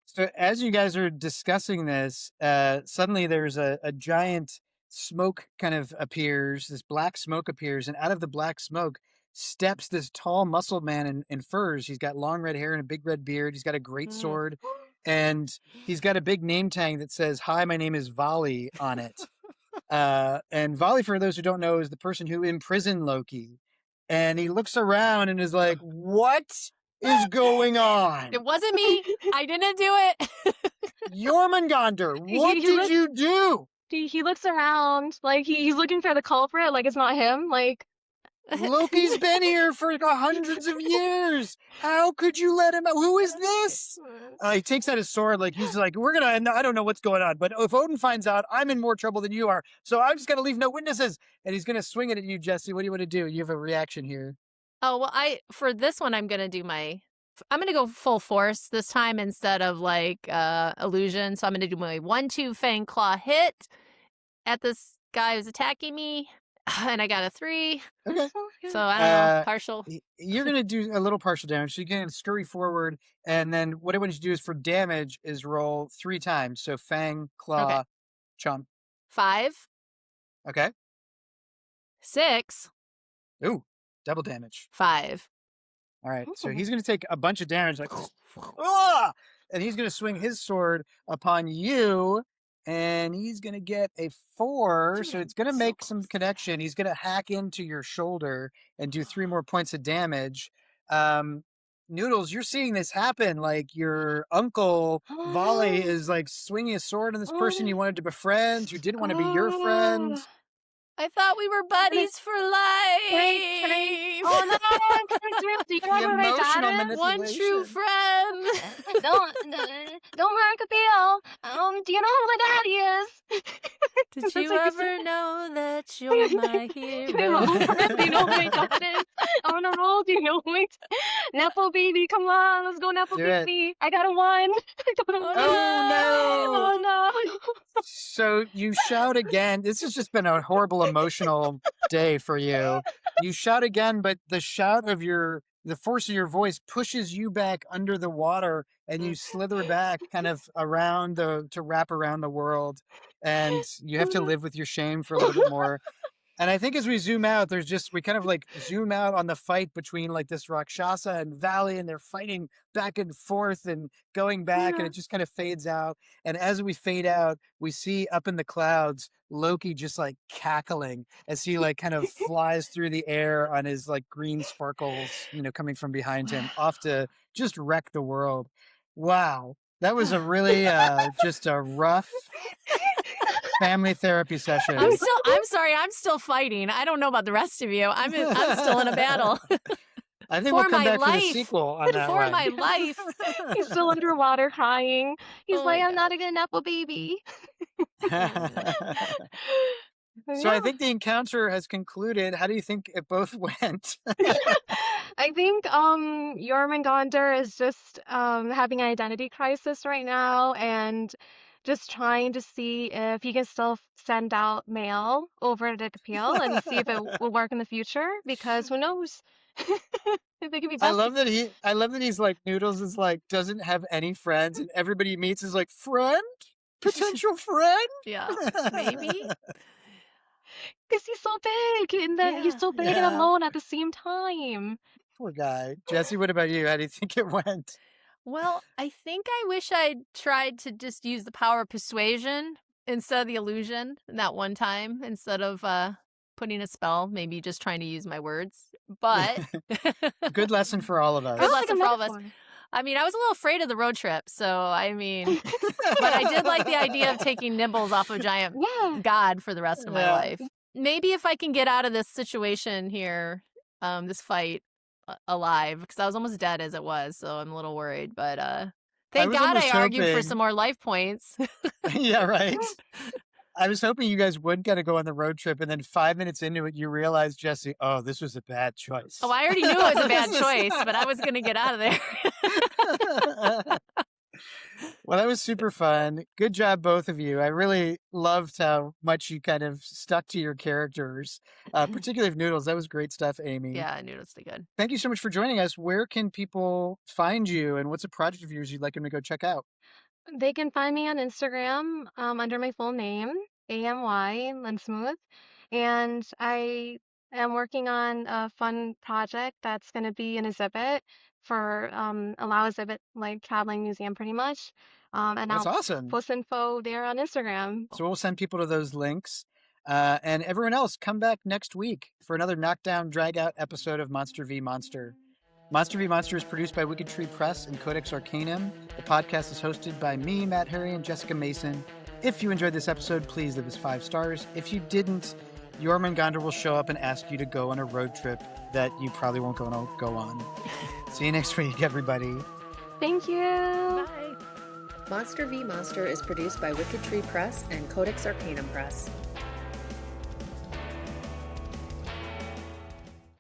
Speaker 1: So as you guys are discussing this, suddenly there's a giant smoke kind of appears. This black smoke appears, and out of the black smoke steps this tall, muscled man in furs. He's got long red hair and a big red beard. He's got a great sword, and he's got a big name tag that says, "Hi, my name is Vali" on it. And Vali, for those who don't know, is the person who imprisoned Loki. And he looks around and is like, "What? is going on?
Speaker 2: It wasn't me. I didn't do it.
Speaker 1: Jormungandr, what did you do?
Speaker 4: He looks around like he's looking for the culprit, like it's not him. Like
Speaker 1: Loki's been here for hundreds of years. How could you let him out? Who is this? He takes out his sword, like he's like, I don't know what's going on, but if Odin finds out, I'm in more trouble than you are. So I'm just gonna leave no witnesses. And he's gonna swing it at you, Jesse. What do you want to do? You have a reaction here.
Speaker 2: Oh, well, for this one, I'm going to go full force this time instead of like illusion. So I'm going to do my 1-2 fang claw hit at this guy who's attacking me. And I got a 3.
Speaker 1: Okay.
Speaker 2: So I don't know, partial.
Speaker 1: You're going to do a little partial damage. So you can scurry forward. And then what I want you to do is for damage is roll 3 times. So fang, claw, chomp.
Speaker 2: 5.
Speaker 1: Okay.
Speaker 2: 6.
Speaker 1: Ooh, double damage.
Speaker 2: 5.
Speaker 1: All right. So he's going to take a bunch of damage. Like, ah! And he's going to swing his sword upon you. And he's going to get a 4. So it's going to make some connection. He's going to hack into your shoulder and do 3 more points of damage. Noodles, you're seeing this happen. Like your uncle, Volley, is like swinging a sword on this person you wanted to befriend, who didn't want to be your friend.
Speaker 2: I thought we were buddies for life.
Speaker 4: Oh no!
Speaker 1: The emotional manipulation.
Speaker 2: One true friend.
Speaker 4: Don't hurt Kapil. Do you know who my daddy is?
Speaker 2: Did you ever know that you're my hero?
Speaker 4: Do you know who my dad is? On a roll. Do you know who my Nepo baby? Come on, let's go Nepo baby. I got a 1.
Speaker 1: Oh no!
Speaker 4: Oh no!
Speaker 1: So you shout again. This has just been a horrible emotional day for you. You shout again, but the shout of the force of your voice pushes you back under the water, and you slither back kind of to wrap around the world, and you have to live with your shame for a little bit more. And I think as we zoom out, we kind of like zoom out on the fight between like this Rakshasa and Valley, and they're fighting back and forth and going back, and it just kind of fades out. And as we fade out, we see up in the clouds, Loki just like cackling as he like kind of flies through the air on his like green sparkles, coming from behind him, off to just wreck the world. Wow. That was a really just a rough family therapy session.
Speaker 2: I'm sorry, I'm still fighting. I don't know about the rest of you. I'm still in a battle.
Speaker 1: I think we'll come back for the sequel on that one.
Speaker 2: For my life.
Speaker 4: He's still underwater crying. He's like, I'm not a good Nepo baby.
Speaker 1: So I think the encounter has concluded. How do you think it both went?
Speaker 4: I think Jormungandr is just having an identity crisis right now, and just trying to see if he can still send out mail over to Kapil and see if it will work in the future, because who knows? If they could be
Speaker 1: I love that he's like, Noodles is like, doesn't have any friends, and everybody he meets is like, friend? Potential friend?
Speaker 2: Yeah, maybe.
Speaker 4: Because he's so big, and then he's so big and alone at the same time.
Speaker 1: Poor guy. Jesse, what about you? How do you think it went?
Speaker 2: Well, I think I wish I'd tried to just use the power of persuasion instead of the illusion that one time, instead of putting a spell, maybe just trying to use my words. But
Speaker 1: good lesson for all of us.
Speaker 2: Good lesson for all of us. I mean, I was a little afraid of the road trip, so I mean, but I did like the idea of taking nibbles off of giant God for the rest of my life. Maybe if I can get out of this situation here, this fight, alive, because I was almost dead as it was, so I'm a little worried. But thank God I argued for some more life points.
Speaker 1: Yeah, right. I was hoping you guys would kind of go on the road trip, and then 5 minutes into it, you realized, Jesse, oh, this was a bad choice.
Speaker 2: Oh, I already knew it was a bad choice, but I was going to get out of there.
Speaker 1: Well, that was super fun. Good job, both of you. I really loved how much you kind of stuck to your characters, particularly Noodles. That was great stuff, Amy.
Speaker 2: Yeah, Noodles did good.
Speaker 1: Thank you so much for joining us. Where can people find you, and what's a project of yours you'd like them to go check out?
Speaker 4: They can find me on Instagram under my full name, Amy Linsamouth, and I am working on a fun project that's going to be an exhibit for Allow Exhibit, like traveling museum pretty much. And
Speaker 1: That's
Speaker 4: I'll
Speaker 1: awesome.
Speaker 4: post info there on Instagram.
Speaker 1: So we'll send people to those links. And everyone else, come back next week for another knockdown, drag out episode of Monster v. Monster. Monster v. Monster is produced by Wicked Tree Press and Codex Arcanum. The podcast is hosted by me, Matt Harry, and Jessica Mason. If you enjoyed this episode, please leave us 5 stars. If you didn't, Jormungandr will show up and ask you to go on a road trip that you probably won't go on. See you next week, everybody.
Speaker 4: Thank you.
Speaker 2: Bye.
Speaker 3: Monster v. Monster is produced by Wicked Tree Press and Codex Arcanum Press.